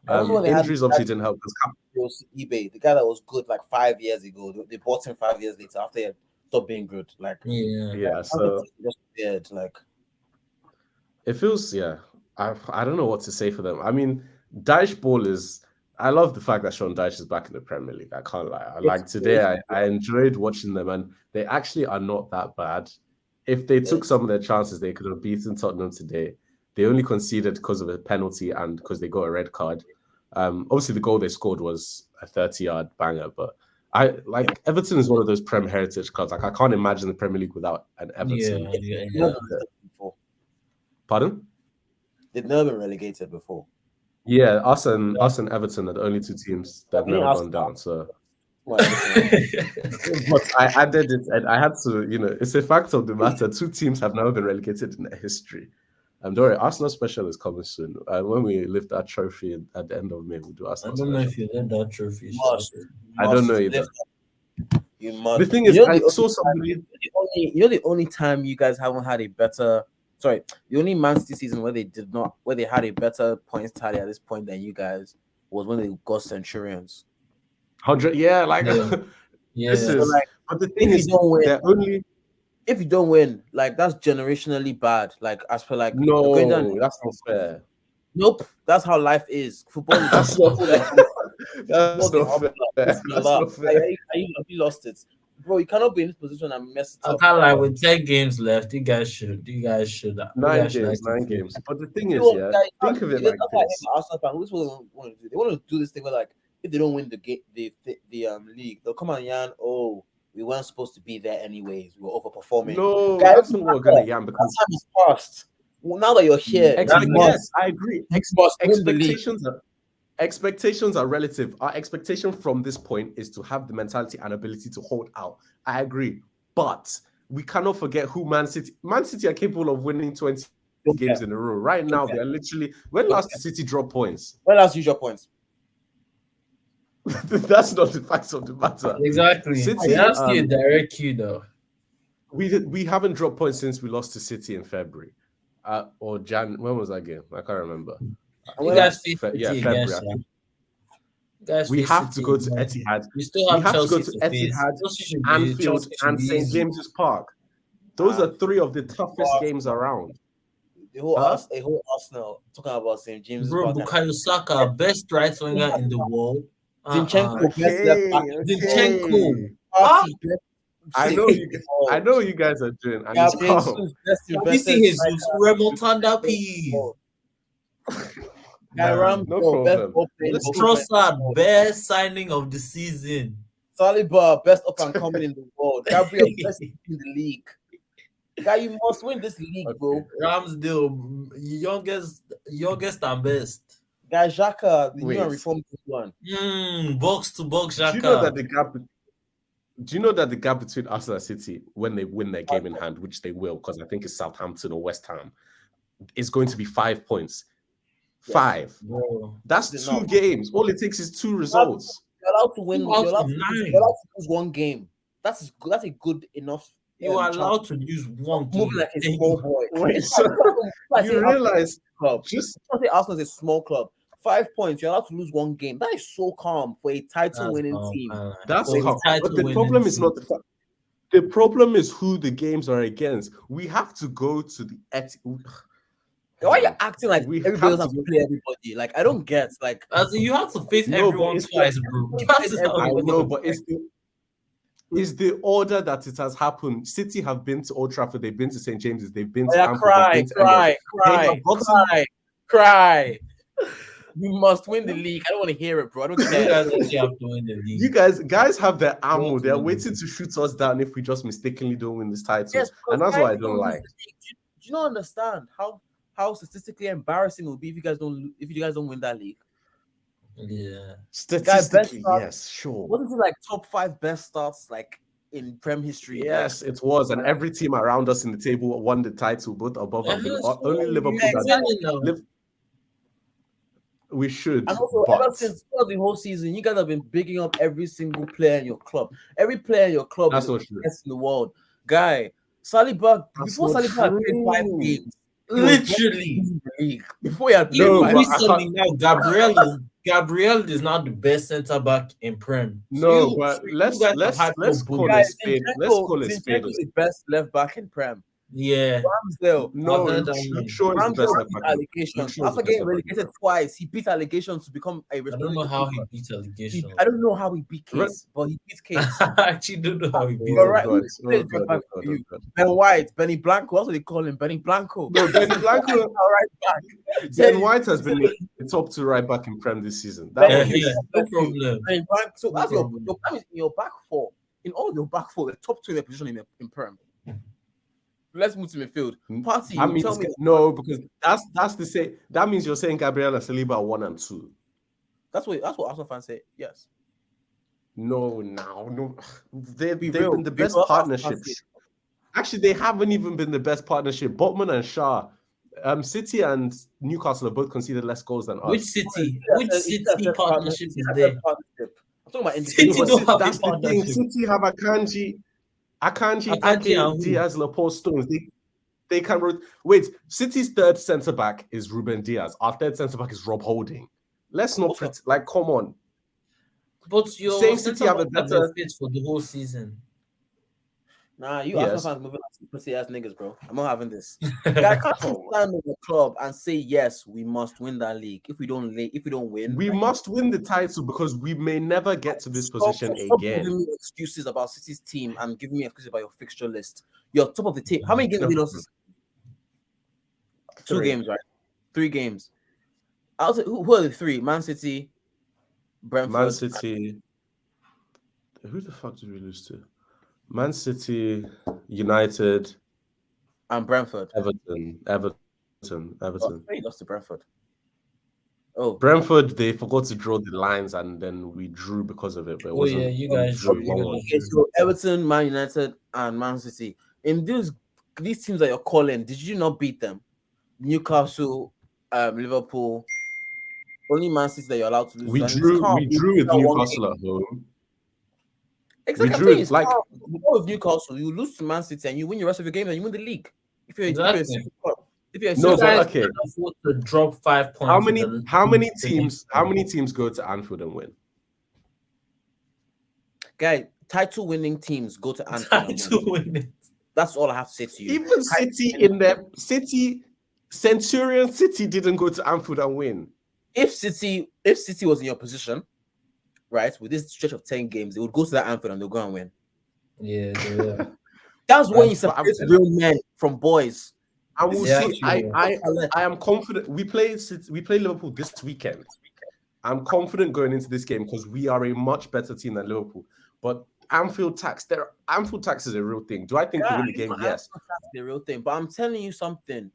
D: Also, they had-
A: Injuries obviously didn't help.
D: eBay, the guy that was good like 5 years ago, they bought him 5 years later after he had stopped being good. Like
B: Yeah.
A: Yeah, so
D: just weird. Like
A: it feels, yeah. I don't know what to say for them. I mean, Daesh Ball is I love the fact that Sean Dyche is back in the Premier League. I can't lie. Like today, I enjoyed watching them, and they actually are not that bad. If they took some of their chances, they could have beaten Tottenham today. They only conceded because of a penalty and because they got a red card. Obviously, the goal they scored was a 30-yard banger, but Everton is one of those Prem heritage clubs. Like I can't imagine the Premier League without an Everton.
B: Yeah.
A: Pardon?
D: They've never been relegated before.
A: Yeah, us and Everton are the only two teams that have never gone down. So but I added it, and I had to, it's a fact of the matter. Two teams have never been relegated in their history. Don't worry, Arsenal special is coming soon. When we lift that trophy at the end of May, we'll do Arsenal
B: I don't know
A: special.
B: if you did that trophy.
A: I don't know either.
D: You must.
A: The thing is, I saw somebody.
D: The only time you guys haven't had a better. Sorry, the only Man City season where they had a better points tally at this point than you guys was when they got Centurions.
A: 100, yeah, like
B: Yeah.
A: this is.
D: So,
A: but the thing is, they're only.
D: If you don't win, that's generationally bad. As per
A: No,
D: going down,
A: that's not fair.
D: Nope, that's how life is. Football is
A: That's not fair. That's not fair. That's not fair.
D: You lost it, bro. You cannot be in this position and mess it
B: I
D: up.
B: can't lie. With 10 games left, you guys should.
A: 9 games. But the thing is, think of it like this.
D: Arsenal fan, who's want to do? They want to do this thing where if they don't win the game, the league, they'll come and yarn. Oh, we weren't supposed to be there anyways. We were overperforming.
A: No, that's not what we're gonna yarn because
D: time is past. Well, now that you're here,
A: yes, I agree.
D: Expectations
A: Expectations are relative. Our expectation from this point is to have the mentality and ability to hold out. I agree, but we cannot forget who Man City are capable of winning 20 games in a row. Right now, they are literally. When last did City drop points?
D: When last use your points?
A: That's not the facts of the matter.
B: Exactly.
A: City,
B: that's the direct cue, though.
A: We haven't dropped points since we lost to City in February, or Jan. When was that game? I can't remember.
B: You guys face
A: February. We have to go to Etihad.
B: We still have Chelsea
A: to go to Etihad, Anfield, and St James's Park. Those are three of the toughest games around.
D: The whole Arsenal talking about St James's
B: Park. Bro, Bukayo Saka, best right winger in the world.
D: Zinchenko, best left back.
B: Zinchenko.
A: I know you guys are doing.
B: Have you seen his remontanda piece?
A: No problem.
B: Trossard, best signing of the season.
D: Saliba, best up and coming in the world. Gabriel, best in the league. Guy, you must win this league, bro.
A: Ramsdale,
B: youngest and best.
D: Guy, Xhaka, the new and reformed one.
B: Box to box, Xhaka.
A: Do you know that the gap between Arsenal and City, when they win their game in hand, which they will, because I think it's Southampton or West Ham, is going to be 5 points. 5.
B: Bro.
A: That's 2 games. All it takes is 2 results.
D: You're allowed to win. You're allowed to lose 1 game. That's a good enough.
B: You are allowed to lose 1 game.
D: Moving like a small boy.
A: Wait, so you realize
D: just say Arsenal is a small club. 5 points. You're allowed to lose 1 game. That is so calm for a title-winning team.
A: That's calm. But the problem is not the fact. The problem is who the games are against. We have to go to the
D: Why are you acting like everybody else has to play everybody? Like, I don't get. Like,
B: as you have to face everyone twice, bro.
A: I know, but it's the order that it has happened. City have been to Old Trafford, they've been to St James's, they've been to Anfield,
D: cry. You must win the league. I don't want to hear it, bro. I don't care.
A: You guys have the ammo. They're waiting to shoot us down if we just mistakenly don't win this title. Yes, and that's what I don't like.
D: Do you not understand how statistically embarrassing it will be if you guys don't win that league?
B: Yeah.
A: Statistically, yes, sure.
D: What is it like? Top 5 best starts like in Prem history?
A: Yes, it was, and every team around us in the table won the title, both above and below. Only Liverpool. We should.
D: And also, ever since the whole season, you guys have been bigging up every single player in your club. Every player in your club is the best in the world. Guy, Saliba, before Saliba had played 5 games,
B: literally,
D: before he had played
B: Gabriel is not the best centre back in Prem.
A: But let's call it spade. Let's call it spade.
D: The best left back in Prem.
B: Yeah.
D: Ramsdale.
A: No,
B: I've heard that
A: Luke
B: one.
A: Shaw is the best
D: Ramsdale
A: left
D: beat
A: back. Luke
D: allegations.
A: Shaw is
D: After
A: the best
D: getting
A: left back.
D: relegated twice, he beat allegations to become a
B: I don't
D: responsible
B: know how he
D: keeper.
B: beat allegations.
D: I don't know how he beat
A: Right.
D: Case, but he beat Case.
B: I actually don't know how he beat
D: You're
A: Oh
D: right.
A: God,
D: Who plays
A: oh
D: right back
A: God, oh
D: for
A: God,
D: you?
A: oh God.
D: Ben White, Benny Blanco. That's what they call him, Benny Blanco.
A: No, Ben Blanco.
D: All right back.
A: Ben White has been the top 2 right back in Prem this season. That
D: Ben-
A: one
B: Yeah,
A: is
B: no problem.
D: Benny Blanco. So
B: No
D: that's
B: problem.
D: that means in your back four. In all your back four, the top 2 in their position in Prem. Let's move to midfield. Party,
A: that
D: you
A: means
D: tell me
A: no, because that's the same. That means you're saying Gabriel and Saliba are 1 and 2.
D: that's what Arsenal fans say. Yes.
A: No, no. They've
D: real.
A: been the
D: Be
A: best
D: real,
A: partnerships. Actually, they haven't even been the best partnership. Botman and Shah, City and Newcastle have both conceded less goals than
B: Which
A: us.
B: city?
D: Yeah,
B: Which
D: it's
B: city
D: a
B: partnership is
D: it's a
B: there?
D: partnership. I'm talking about
B: City
D: individual.
B: don't have a
A: That's the thing.
B: partnership.
A: City have Akanji,
B: Akanji
A: Ake,
B: and who?
A: Diaz, Laporte, Stones. They can wait. City's third centre back is Ruben Diaz. Our third centre back is Rob Holding. Let's not come on.
B: But your
A: Saying City have a better.
B: fit for the whole season.
D: Nah, you
A: Yes.
D: Arsenal fans moving like some pussy ass niggas, bro. I'm not having this. Guy can't stand in the club and say yes, we must win that league. If we don't win,
A: We
D: like,
A: must win the title because we may never get to this
D: stop
A: position
D: giving
A: again.
D: me excuses about City's team and giving me excuses about your fixture list. You're top of the table. How many games have you lost? 2
A: 3.
D: games, right? 3 games. I'll say who are the 3? Man City, Brentford,
A: Man City. Who the fuck did we lose to? Man City, United,
D: and Brentford.
A: Everton.
D: Oh, you lost to Brentford. Oh,
A: Brentford, they forgot to draw the lines and then we drew because of it. But it wasn't.
B: Yeah, you guys
A: drew.
B: drew.
D: okay, so Everton, Man United, and Man City. In these teams that you're calling, did you not beat them? Newcastle, Liverpool, only Man City that you're allowed to lose.
A: We
D: And it's
A: drew.
D: calm.
A: We
D: You
A: drew
D: lose
A: with
D: that one
A: Newcastle
D: game.
A: at home.
D: Exactly.
A: We
D: I'm
A: drew
D: saying
A: it,
D: it's
A: like-
D: calm. You go with Newcastle, you lose to Man City, and you win the rest of your game, and you win the league. If you're
B: Exactly.
D: if you're a
A: No,
B: You
A: but
B: guys
A: okay.
B: can afford to drop 5 points.
A: How
B: in
A: many
B: the
A: teams? How many teams go to Anfield and win?
D: guy, title winning teams go to Anfield. and
B: to
D: win.
B: win it?
D: That's all I have to say to you.
A: Even City in their Centurion City didn't go to Anfield and win.
D: If City was in your position, right, with this stretch of 10 games, they would go to that Anfield and they'll go and win.
B: Yeah, they will.
D: That's when you
A: But I'm
D: separate real men from boys.
A: And we'll
B: Yeah,
A: see.
B: actually,
A: I am confident. We play Liverpool this weekend. I'm confident going into this game because we are a much better team than Liverpool. But Anfield tax is a real thing. Do I think we win the game? Yes.
D: That's the real thing. But I'm telling you something.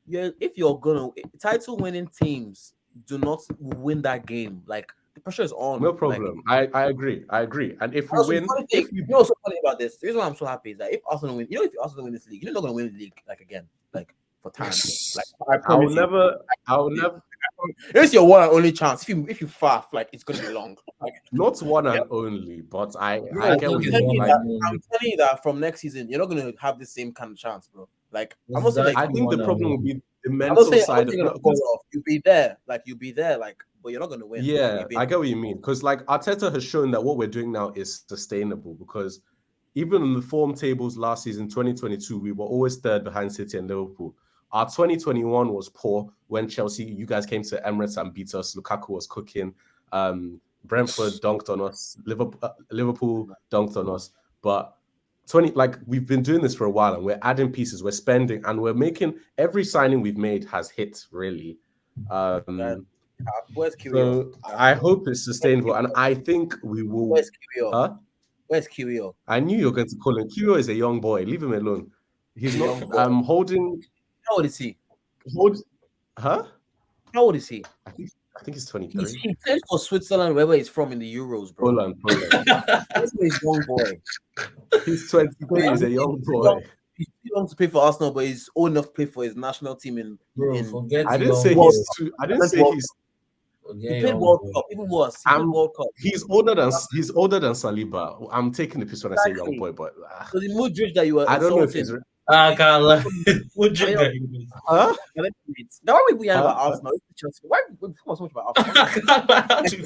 D: If you're gonna title winning teams do not win that game, like the pressure is on.
A: No problem.
D: Like,
A: I agree. And if we
D: also,
A: win,
D: funny thing, you know what's so funny about this? The reason why I'm so happy is that if Arsenal win, if Arsenal win this league, you're not gonna win the league like again, like for time. Like I
A: I will
D: promise you.
A: never.
D: It's your one and only chance. If you faff, like it's gonna be long. Like,
A: Not one and only, but I get
D: I'm
A: what
D: telling
A: you
D: you
A: mean.
B: like-
D: that from next season, you're not gonna have the same kind of chance, bro. Like I'm not saying like,
A: I think the problem will be the
D: I'm
A: mental
D: not saying
A: side
D: you're
A: of
D: gonna fall off. You'll be there, like, but you're not gonna win.
A: Yeah,
D: You'll be-
A: I get what you mean. Because like Arteta has shown that what we're doing now is sustainable. Because even in the form tables last season, 2022, we were always third behind City and Liverpool. Our 2021 was poor when you guys came to Emirates and beat us. Lukaku was cooking. Brentford dunked on us. Liverpool dunked on us. But we've been doing this for a while and we're adding pieces, we're spending, and we're making every signing we've made has hit really.
D: Where's Kiwior?
A: So I hope it's sustainable, and I think we will.
D: Where's Kiwior?
A: Huh?
D: Where's Kiwior?
A: I knew you were going to call him. Kiwior is a young boy. Leave him alone. He's not.
D: Young boy.
A: Holding.
D: How old is he?
A: Huh?
D: How old is he?
A: I think he's 23.
D: He plays for Switzerland, wherever he's from in the Euros, bro.
A: Poland.
D: He's a young boy.
A: He's 23. He's a young boy.
D: He's too young to play for Arsenal, but he's old enough to play for his national team in.
B: Bro,
D: in
B: forget
A: I didn't
B: young
A: say
B: boy.
A: he's too. I didn't say he's.
D: he played World Cup, even worse. He played World Cup.
A: He's older than Saliba. I'm taking the piss when I say young boy, but
D: So the Modric that you were
A: I don't know if
D: insulting,
A: he's.
B: I can't lie. What you
A: Huh?
D: now why we behind about
A: Huh?
D: Arsenal? Why we talk so much about Arsenal?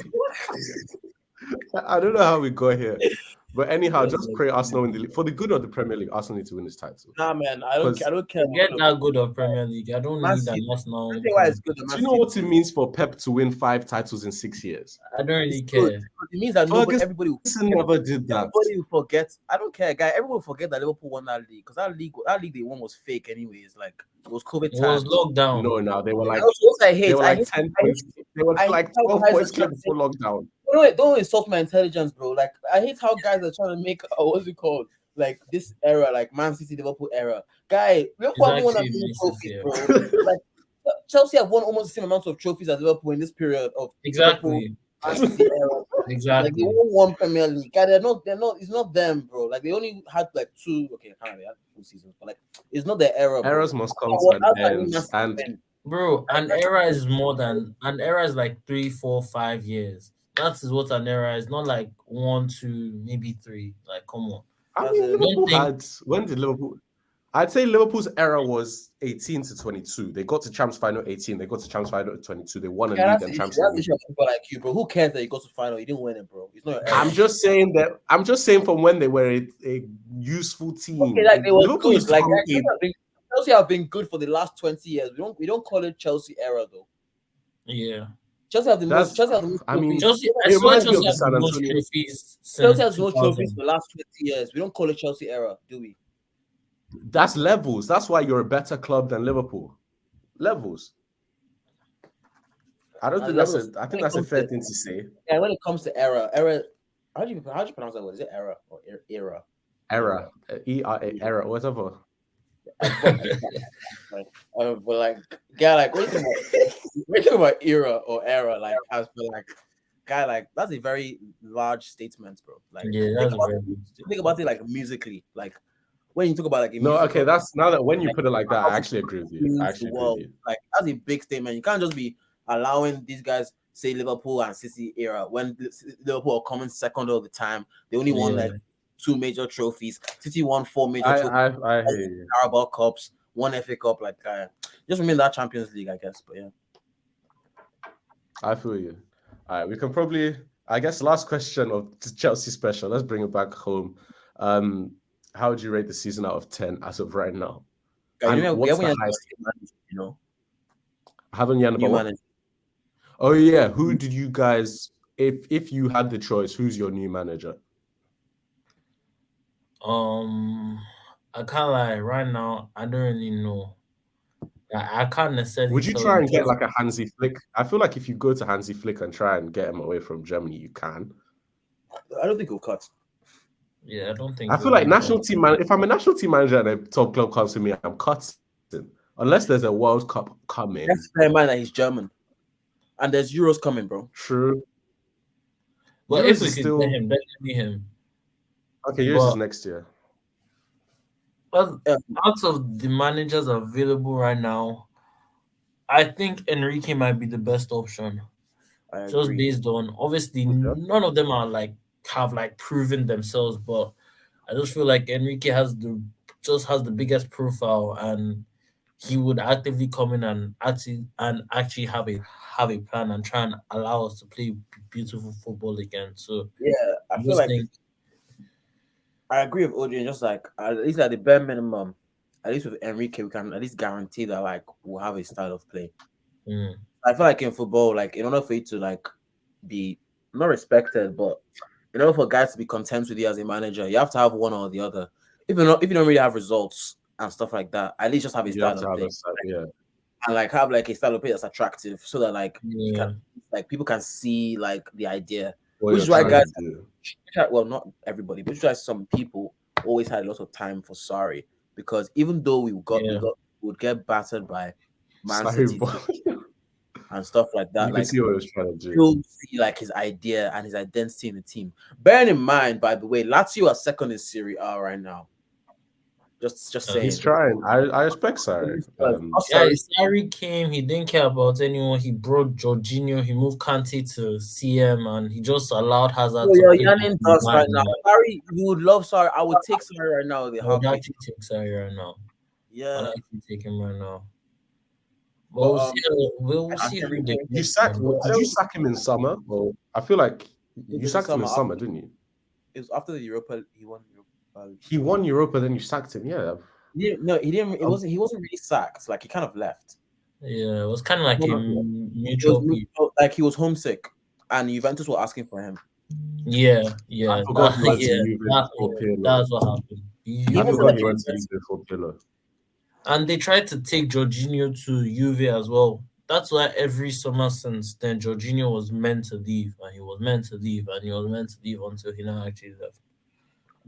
A: I don't know how we got here, But anyhow, just pray Arsenal in the league. For the good of the Premier League, Arsenal need to win this title.
D: Nah, man, I don't
A: 'Cause-
D: care.
B: Get that good of Premier League. I don't
D: Man
B: need that
D: City.
B: Arsenal.
D: I don't why it's good.
A: Do you know what it means for Pep to win 5 titles in 6 years?
B: I don't really
D: It's good.
B: care.
D: It means that everybody will
A: Never did that.
D: everybody will forget. I don't care, guy. Everyone will forget that Liverpool won that league because that league they won was fake anyways. Like it was COVID
B: It
D: times.
B: was lockdown.
A: No, they were like
D: And also, what I hate,
A: they were
D: I
A: like
D: hate,
A: 10
D: I
A: points.
D: hate,
A: They were
D: I hate
A: like
D: how
A: 12
D: guys
A: points
D: are
A: clear
D: trying to
A: before lockdown.
D: don't insult my intelligence, bro. Like I hate how guys are trying to make what's it called? Like this era, like Man City, Liverpool era. Guy, Liverpool haven't won that many trophies, bro. Like Chelsea have won almost the same amount of trophies as Liverpool in this period of
B: Exactly.
D: Man City era.
B: Exactly.
D: Like they won one Premier League. Guy, they're not. It's not them, bro. Like they only had like 2. Okay, I can't really have 2 seasons, but like it's not their era. Bro.
A: Errors must come to an end. And
B: bro, an era is more than an era is like 3, 4, 5 years. That is what an era is. Not like 1, 2, maybe 3. Like, come on.
A: I mean, Liverpool when did Liverpool? I'd say Liverpool's era was 18 to 22. They got to Champs Final 18. They got to Champs Final 22. They won a league and Champs League.
D: That's the issue of people like you, bro. Who cares that you got to final? You didn't win it, bro. It's not your era.
A: I'm just saying from when they were a useful team.
D: Okay, like they were
A: Liverpool
D: good. Like Chelsea have been good for the last 20 years. We don't call it Chelsea era though.
B: Yeah.
D: Chelsea have the most. Chelsea have the most.
A: I mean,
B: Chelsea
A: it reminds me of
B: Chelsea has
A: San
B: the most
A: Antonio.
B: trophies.
D: Chelsea has the most trophies for the last 20 years. We don't call it Chelsea era, do we?
A: That's levels. That's why you're a better club than Liverpool. Levels. I don't think I think that's a fair thing to say.
D: Yeah, when it comes to era, how do you pronounce that word? Is it era or era?
A: Era, era, whatever.
D: But like, yeah, like we're talking about era or era, like as for like, guy, like that's a very large statement, bro. Like,
B: yeah,
D: think about it like musically, like when you talk about like
A: okay, that's now that when you put it like that, I actually agree with you.
D: Like that's a big statement. You can't just be allowing these guys say Liverpool and City era when Liverpool are coming second all the time. They only won like 2 major trophies. City won 4 major trophies.
A: I hear you.
D: Carabao Cups, 1 FA Cup, like just remain that Champions League, I guess. But yeah,
A: I feel you. All right, we can probably, I guess, last question of the Chelsea special. Let's bring it back home. How would you rate the season out of 10 as of right now? What's the highest?
D: You know,
A: Haven't you
D: manager?
A: Oh yeah, who did you guys? If you had the choice, who's your new manager?
B: I can't lie. Right now, I don't really know. I can't necessarily.
A: Would you try and get like a Hansi Flick? I feel like if you go to Hansi Flick and try and get him away from Germany, you can.
D: I don't think he'll cut.
B: Yeah, I don't think.
A: I feel like national team man. If I'm a national team manager and a top club comes to me, I'm cutting. Unless there's a World Cup coming.
D: Let's bear in mind that he's German, and there's Euros coming, bro.
A: True.
B: Well, if we could get him, definitely him.
A: Okay, Euros is next year.
B: Well, out of the managers available right now, I think Enrique might be the best option. Just based on obviously none of them are have proven themselves, but I just feel like Enrique has the biggest profile, and he would actively come in and actually have a plan and try and allow us to play beautiful football again. So
D: yeah, I feel like I agree with Odin. Just like at least at the bare minimum, at least with Enrique, we can at least guarantee that we'll have a style of play. I feel like in football, in order for you to be not respected, but in order for guys to be content with you as a manager, you have to have one or the other. If you don't really have results and stuff like that, at least just have a style of play. And have a style of play that's attractive, so that people can see the idea. Which is why guys, well, not everybody, but which is why some people always had a lot of time for Sarri, because even though we would get battered by Man City and stuff like that,
A: you can see what he was trying to do.
D: You'll see his idea and his identity in the team. Bearing in mind, by the way, Lazio are second in Serie A right now. Just saying.
A: He's trying. I respect Sarri.
B: Sarri came. He didn't care about anyone. He brought Jorginho. He moved Kante to CM, and he just allowed Hazard.
D: You're yanning us right now. Sarri, you would love Sarri. I would take Sarri right now.
B: I would actually take Sarri right now.
D: Yeah,
B: I'd actually take him right now. But we'll see.
A: Did you sack him in summer? Well, I feel like you sacked him in summer, didn't you?
D: It was after the Europa. He won Europa.
A: He won Europa, then you sacked him. Yeah.
D: He didn't. It wasn't. He wasn't really sacked. Like he kind of left.
B: Yeah, it was kind of like a
D: It
B: mutual.
D: was, like he was homesick, and Juventus were asking for him.
B: Yeah.
A: I forgot he went to
B: Yeah,
A: Juve before Pirlo.
B: that's what happened.
A: I
D: Even
A: forgot he
D: like-
A: went to Juve before Pirlo.
B: And they tried to take Jorginho to Juve as well. That's why every summer since then, Jorginho was meant to leave, and he was meant to leave, and he was meant to leave until he now actually left.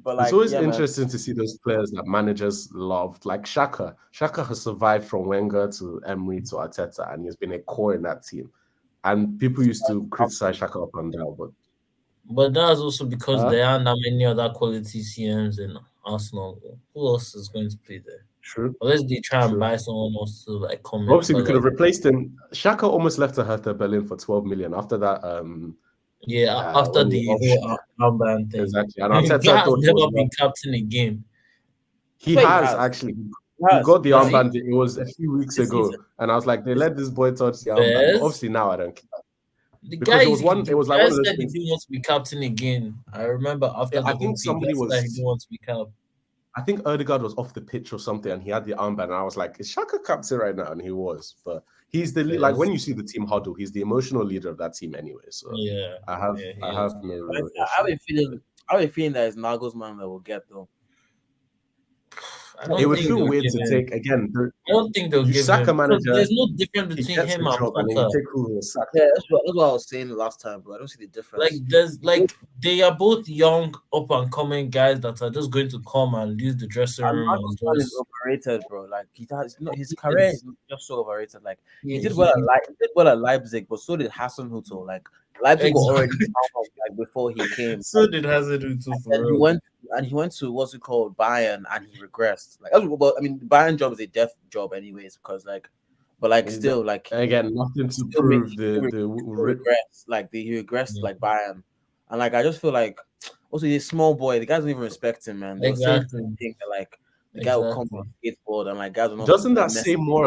D: But like,
A: It's always
D: yeah, man.
A: interesting to see those players that managers loved, like Xhaka. Xhaka has survived from Wenger to Emery to Arteta, and he's been a core in that team. And people used to criticize Xhaka up and down,
B: But that's also because
A: Huh?
B: there aren't that many other quality CMs in Arsenal. Who else is going to play there?
A: true.
B: Unless they try and
A: True.
B: buy someone else to like come in.
A: Obviously, we
B: but,
A: could have
B: like,
A: replaced him. Xhaka almost left to Hertha Berlin for 12 million after that.
B: after
A: when
B: the
A: he
B: whole armband thing.
A: Exactly. And
B: Guy
A: Arteta
B: has
A: thought
B: never been captain again.
A: he
D: Wait, he
A: has
D: has.
A: actually.
D: He
A: He got the
B: Has he?
A: armband. It was a few weeks
D: This
A: ago,
D: season.
A: and I was like, they let this boy touch the
B: Yes.
A: armband. But obviously, now I don't care.
B: The
A: Because
B: guy,
A: it was one- it was like
B: the guy
A: one of those
B: said he
A: things-
B: didn't want to be captain again. I remember after
A: Yeah,
B: the
A: I
B: whole
A: think
B: thing,
A: somebody
B: he said he
A: was-
B: didn't want to be captain.
A: I think Erdegaard was off the pitch or something, and he had the armband, and I was like, "Is Xhaka captain right now?" And he was, but he's the like
B: Yes.
A: when you see the team huddle, he's the emotional leader of that team anyway. So
B: Yeah.
A: I have
B: Yeah, he
A: I have
B: is.
A: no
D: I
A: real
D: have
A: issue.
D: a feeling that it's Nagelsmann that will get though.
B: I don't
A: It would
B: think
A: feel
B: they'll
A: weird
B: give
A: to
B: him-
A: take again.
B: I don't think they'll
A: You
B: give
A: sack a
B: him. because
A: manager,
B: There's no difference
A: He
B: between
A: gets
B: him
A: the
B: and
A: job, and then
B: Potter.
A: you take who will sack.
D: Yeah, that's what I was saying last time, bro. I don't see the difference.
B: Like there's like they are both young, up and coming guys that are just going to come and use the dressing
D: and
B: room and
D: Nagelsmann is
B: just.
D: overrated, bro. Like his
B: He
D: career
B: is.
D: is just so overrated. Like
B: He
D: he did
B: he-
D: well at Leipzig, but so did Hasenhuttl. Like Leipzig were already
B: Exactly.
D: down, like before he came.
B: So did Hazard too for
D: And he
B: real.
D: went to what's it called, Bayern, and he regressed. Like, well, I mean, Bayern job is a death job, anyways, because like, but like
A: Yeah,
D: still, like
A: Again, nothing to
D: still
A: prove
D: he
A: the
D: regressed, like he regressed
B: Yeah.
D: like Bayern, and like I just feel like also he's a small boy. The guys don't even respect him, man. They were saying
B: Exactly.
D: things that like the guy will come
B: Exactly.
D: on skateboard and like guys will not.
A: Doesn't that
D: mess-
A: say more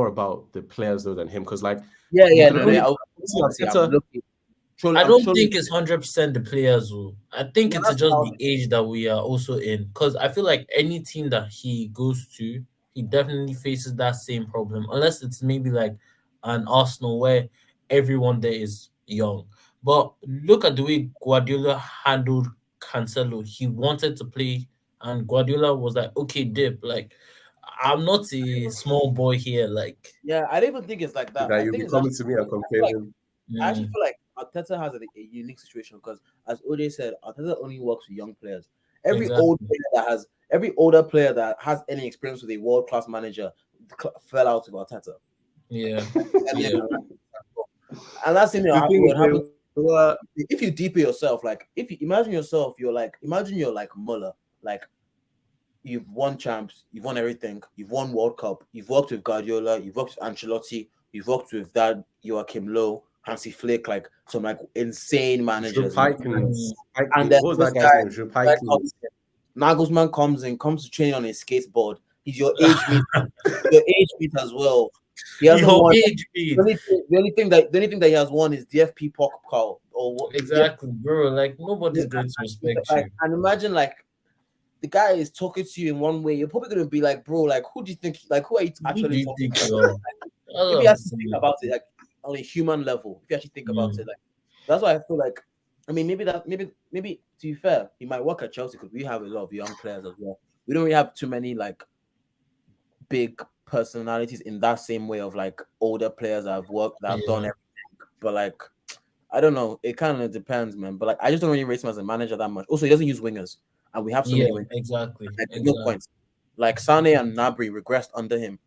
A: about the players though than him? Because like
D: Yeah,
A: you
D: yeah.
A: could
D: No,
A: only-
D: yeah,
A: Obviously,
D: I'm
A: Arteta-
D: looking.
B: I don't think it's 100% the players. Though. I think
D: No,
B: it's
D: that's
B: just
D: how-
B: the age that we are also in. Because I feel like any team that he goes to, he definitely faces that same problem. Unless it's maybe like an Arsenal where everyone there is young. But look at the way Guardiola handled Cancelo. He wanted to play, and Guardiola was like, "Okay, dip. Like, I'm not a small boy here. Like,
D: Yeah, I don't even think it's like that.
A: that
D: I
A: you'll
D: think
A: be
D: it's
A: coming to me and complaining.
D: I actually
B: mm,
D: feel like Arteta has a unique situation because, as OJ said, Arteta only works with young players. Every older player that has any experience with a world class manager fell out with Arteta.
B: yeah,
D: And,
B: yeah,
D: and that's the thing
A: The
D: that
A: thing
D: would
A: is,
D: happen
A: well,
D: if you deeper yourself. Like if you imagine yourself, you're like Muller. Like you've won champs, you've won everything, you've won World Cup, you've worked with Guardiola, you've worked with Ancelotti, you've worked with that Joachim Low, Hansi Flick, like some like insane managers.
A: Pikins.
D: And then
A: What was that
D: this
A: guy's
D: guy-
A: name? Jupp
D: Guy
A: Heynckes.
D: comes in. Nagelsmann comes to train on a skateboard. He's your age mate, as well. He hasn't
B: your
D: won.
B: age beat.
D: The only thing that he has won is DFP Pokal or what?
B: Exactly, bro. Like nobody's going to respect you.
D: Like, and imagine like the guy is talking to you in one way. You're probably gonna be like, bro, like who do you think? Like who are you
B: Who do
D: actually
B: you
D: talking
B: think
D: to?
B: you are?
D: If you actually think about it, like on a human level, if you actually think about it, like that's why I feel like. I mean, maybe to be fair, he might work at Chelsea because we have a lot of young players as well. We don't really have too many like big personalities in that same way of like older players that have done everything. But like, I don't know. It kind of depends, man. But like, I just don't really rate him as a manager that much. Also, he doesn't use wingers, and we have so many wingers.
B: exactly.
D: Like, no points. Like Sane and Nabry regressed under him.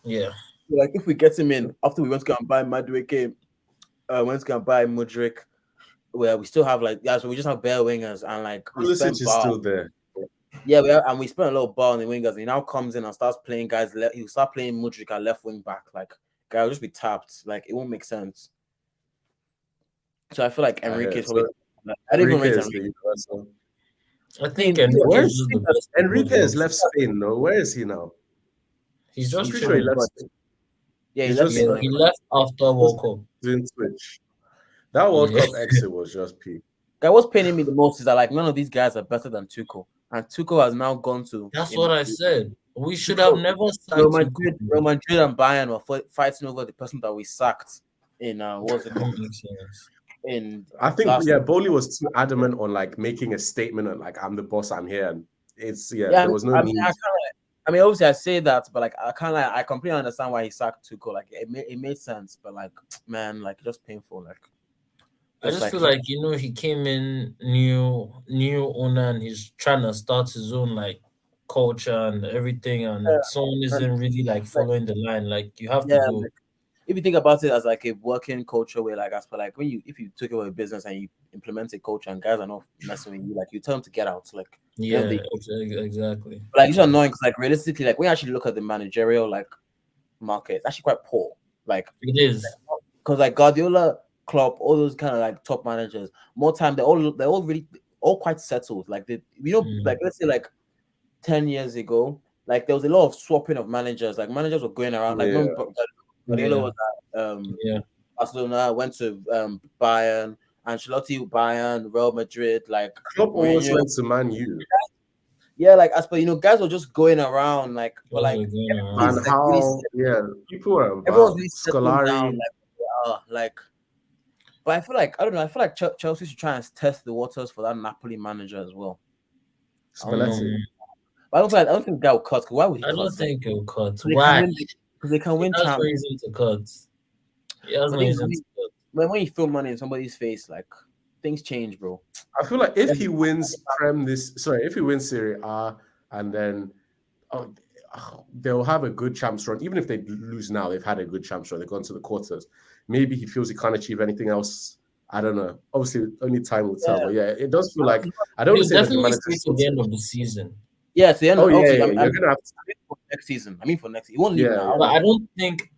B: Yeah,
D: So, like if we get him in after we went to go and buy Madueke, went to go and buy Mudrik, where we still have like so we just have bare wingers and like we
A: Pulisic
D: spent
A: is still there.
D: and we spent a little ball on the wingers. And he now comes in and starts playing guys. He'll start playing Mudrik at left wing back. Like guy will just be tapped. Like it won't make sense. So I feel like Enrique is probably. I don't even rate
A: Enrique is the
D: Enrique.
A: universal.
B: I think
A: Where
B: Enrique
A: is
B: is the best.
A: Enrique has left Spain, no? Where is he now?
B: He's just
A: I'm pretty sure he
B: chilling.
A: left Spain.
D: Yeah,
A: He's
D: left
A: just-
D: Spain.
B: He left after World Cup.
A: Doing Twitch. That World
B: Yeah.
A: Cup exit was just peak.
D: what's paining me the most is that like none of these guys are better than Tuchel, and Tuchel has now gone to.
B: That's what I said. We should have never signed
D: Real Madrid and Bayern were fighting over the person that we sacked in what's it called? In
A: I think Bowley was too adamant on like making a statement and like I'm the boss, I'm here, and it's there was no need.
D: I mean, obviously I say that, but like I completely understand why he sacked Tuchel. Like it made sense, but like man, like just painful. Like
B: I just feel like he came in new owner and he's trying to start his own like culture and everything, and someone isn't really like following the line. Like you have to go.
D: Like, if you think about it as like a working culture way, like as per like if you took over a business and you implement a culture and guys are not messing with you, like you tell them to get out. Like
B: exactly.
D: But like it's annoying because like realistically, like when you actually look at the managerial like market, it's actually quite poor. Like
B: it is
D: because like Guardiola, Klopp, all those kind of like top managers, more time they're all really quite settled. Like like let's say like 10 years ago, like there was a lot of swapping of managers. Like managers were going around. Like Guardiola was at Barcelona, went to Bayern, Ancelotti, Bayern, Real Madrid. Like
A: Klopp always went to Man U.
D: Yeah, like as per guys were just going around, like but like
A: and how people were
D: everyone's really Scolari down, like but I feel like Chelsea should try and test the waters for that Napoli manager as well.
A: Spalletti.
D: I don't think that will cut. Why would he cut?
B: I don't think he'll cut.
D: Why? Because they can win
B: champions. No reason to cut. He has no reason to cut.
D: When you throw money in somebody's face, like things change, bro.
A: I feel like if he wins if he wins Serie A and then they'll have a good champs run. Even if they lose now, they've had a good champs run. They've gone to the quarters. Maybe he feels he can't achieve anything else. I don't know. Obviously, only time will tell. But it does feel like I don't say
B: definitely to the end of the season.
D: Yeah, to the end.
A: You're gonna have to
D: for next season. I mean, for next, he won't leave now.
B: But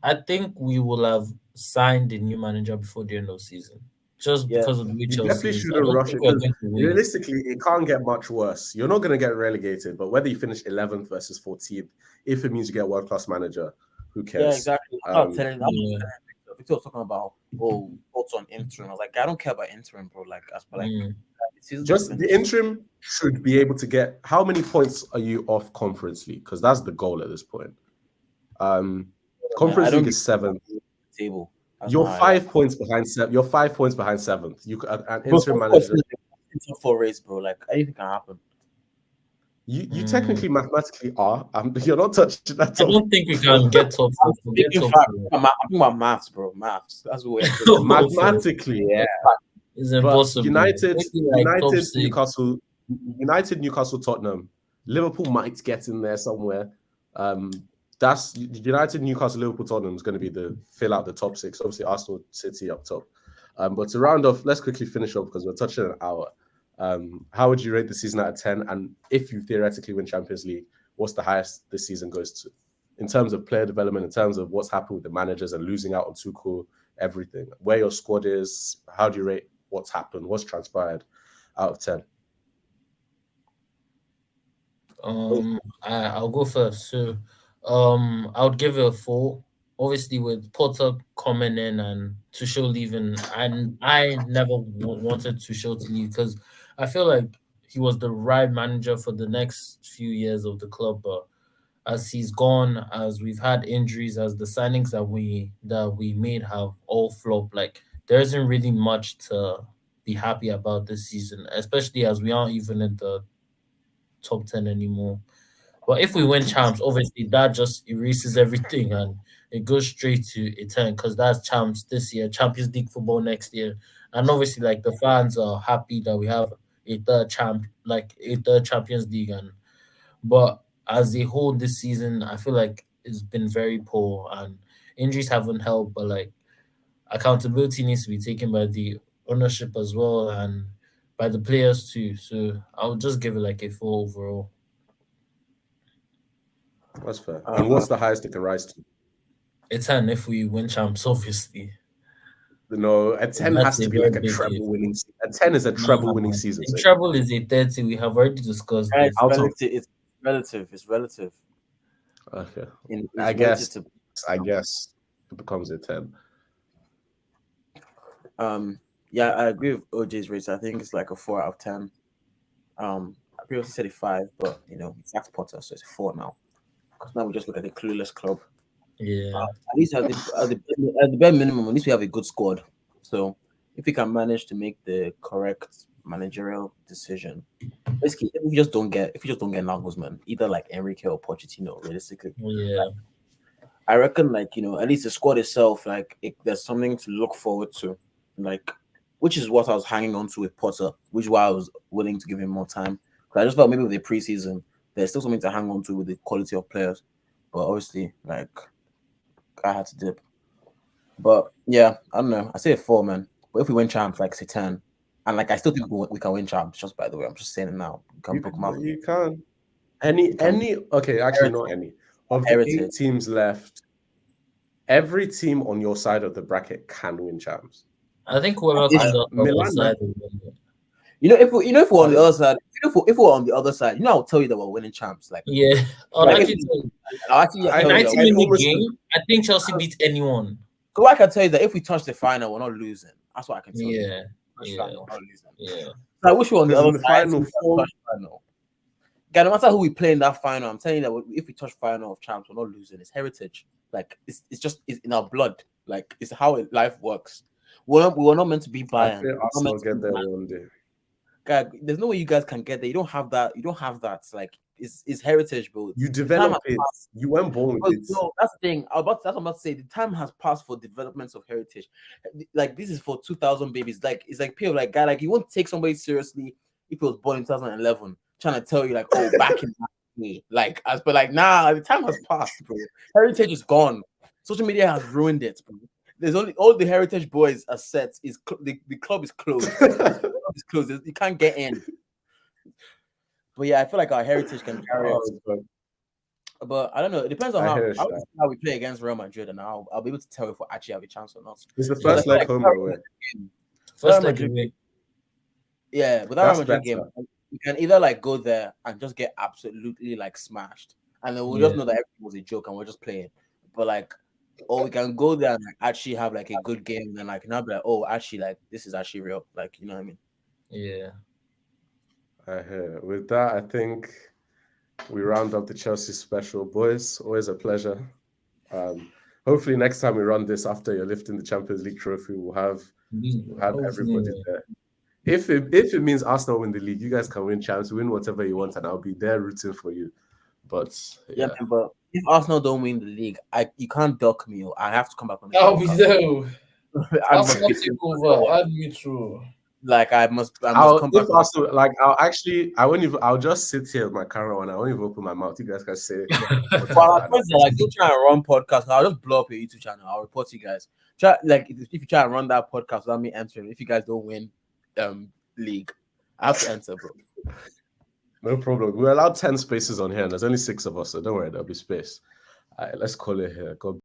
B: I think we will have signed a new manager before the end of the season. Just because of the
A: you definitely shouldn't rush it. Realistically, it can't get much worse. You're not going to get relegated, but whether you finish 11th versus 14th, if it means you get a world-class manager, who cares?
D: Yeah, exactly. I'm telling you. People talking about thoughts on interim. I was like, I don't care about interim, bro. Like,
A: just the interim should be able to get. How many points are you off Conference League? Because that's the goal at this point. Conference League is 7th.
D: Table.
A: You're 5 points behind 7th. You're 5 points behind 7th. You an interim manager.
D: For race, bro. Like anything can happen.
A: You technically mathematically are. You're not touching that.
B: I don't think we can get top 4.
D: I'm thinking about maths, bro. Maths. That's what we're
A: mathematically. Yeah,
B: it's impossible.
A: United, Newcastle, Tottenham, Liverpool might get in there somewhere. That's United, Newcastle, Liverpool, Tottenham is going to be fill out the top 6. Obviously, Arsenal, City up top. But to round off, let's quickly finish up because we're touching an hour. How would you rate the season out of 10? And if you theoretically win Champions League, what's the highest this season goes to? In terms of player development, in terms of what's happened with the managers and losing out on Tuchel, everything. Where your squad is, how do you rate what's happened, what's transpired out of 10?
B: I'll go first. So I would give it a 4. Obviously, with Potter coming in and Tuchel leaving, and I never wanted Tuchel to leave because I feel like he was the right manager for the next few years of the club. But as he's gone, as we've had injuries, as the signings that we made have all flopped, like there isn't really much to be happy about this season, especially as we aren't even in the top 10 anymore. But if we win champs, obviously that just erases everything and it goes straight to a 10 because that's champs this year, Champions League football next year. And obviously like the fans are happy that we have a third Champions League. But as a whole this season, I feel like it's been very poor and injuries haven't helped, but like accountability needs to be taken by the ownership as well and by the players too. So I would just give it like a 4 overall.
A: That's fair. And what's the highest it can rise to?
B: A 10 if we win champs, obviously.
A: No, a 10 has to be like a treble winning season. A 10 is a treble winning season.
B: A treble is a 30. We have already discussed this.
D: It's relative.
A: Okay. I guess it becomes a 10.
D: Yeah, I agree with OJ's rates. I think it's like a 4 out of 10. I previously said a 5, but you know, it's Zach Potter, so it's a 4 now. Because now we just look at the clueless club.
B: Yeah.
D: At least at the bare minimum, at least we have a good squad. So if we can manage to make the correct managerial decision, basically, if we just don't get Nagelsmann, either like Enrique or Pochettino, realistically,
B: Yeah.
D: I reckon like at least the squad itself, like there's something to look forward to, like which is what I was hanging on to with Potter, which is why I was willing to give him more time. Because I just felt maybe with the preseason, there's still something to hang on to with the quality of players, but obviously like I had to dip. But yeah, I don't know. I say a 4, man. But if we win champs, like say 10, and like I still think we can win champs. Just by the way, I'm just saying it now. You can book them out.
A: You can. Any okay, actually not any. Of the 8 teams left, every team on your side of the bracket can win champs.
B: I think whoever's on the
A: Milan,
B: other side.
D: If we're on the other side, if we're on the other side, I'll tell you that we're winning champs. Like
B: Yeah.
D: like,
B: I think Chelsea beat anyone.
D: So I can tell you that if we touch the final, we're not losing. That's what I can tell you.
B: Yeah.
D: Final, we're not losing.
B: Yeah.
D: So I wish we were on the other side.
A: Final.
D: Yeah, no matter who we play in that final, I'm telling you that if we touch final of champs, we're not losing. It's heritage. Like it's in our blood. Like it's how life works. We were not meant to be Bayern.
A: I'll get there one day.
D: God, there's no way you guys can get there. You don't have that. Like it's heritage, bro.
A: You develop it. You weren't born with it.
D: No, that's the thing. That's what I'm about to say. The time has passed for developments of heritage. Like this is for 2000 babies. Like it's like people like guy. Like you won't take somebody seriously if he was born in 2011, trying to tell you like, oh, back in me. Like but like nah, the time has passed, bro. Heritage is gone. Social media has ruined it, bro. There's only all the heritage boys are set. Is the club is closed. It's closed. You can't get in. But yeah, I feel like our heritage can carry us. But I don't know. It depends on how we play against Real Madrid, and I'll be able to tell if we actually have a chance or not.
A: It's the first leg home away.
B: First leg away.
D: Yeah, with that Real Madrid game, we can either like go there and just get absolutely like smashed, and then we'll just know that everything was a joke and we're just playing. But like, or we can go there and like, actually have like a good game, and then like now be like, oh, actually, like this is actually real. Like, you know what I mean?
B: Yeah.
A: I hear. With that, I think we round up the Chelsea special, boys. Always a pleasure. Hopefully, next time we run this after you're lifting the Champions League trophy, we'll have everybody there. If it means Arsenal win the league, you guys can win champs, win whatever you want, and I'll be there rooting for you. But
D: yeah, but if Arsenal don't win the league, you can't duck me. I have to come back on the
B: I'll be there.
D: I'll
B: take over. Add me through.
D: Like I must come back.
A: Arsenal, like I'll just sit here with my camera on. I won't even open my mouth. You guys can say
D: well, like you try and run podcast, I'll just blow up your YouTube channel. I'll report you guys. Try like if you try and run that podcast without me entering, if you guys don't win league, I have to enter, bro.
A: No problem. We're allowed 10 spaces on here, and there's only 6 of us, so don't worry, there'll be space. All right, let's call it here. God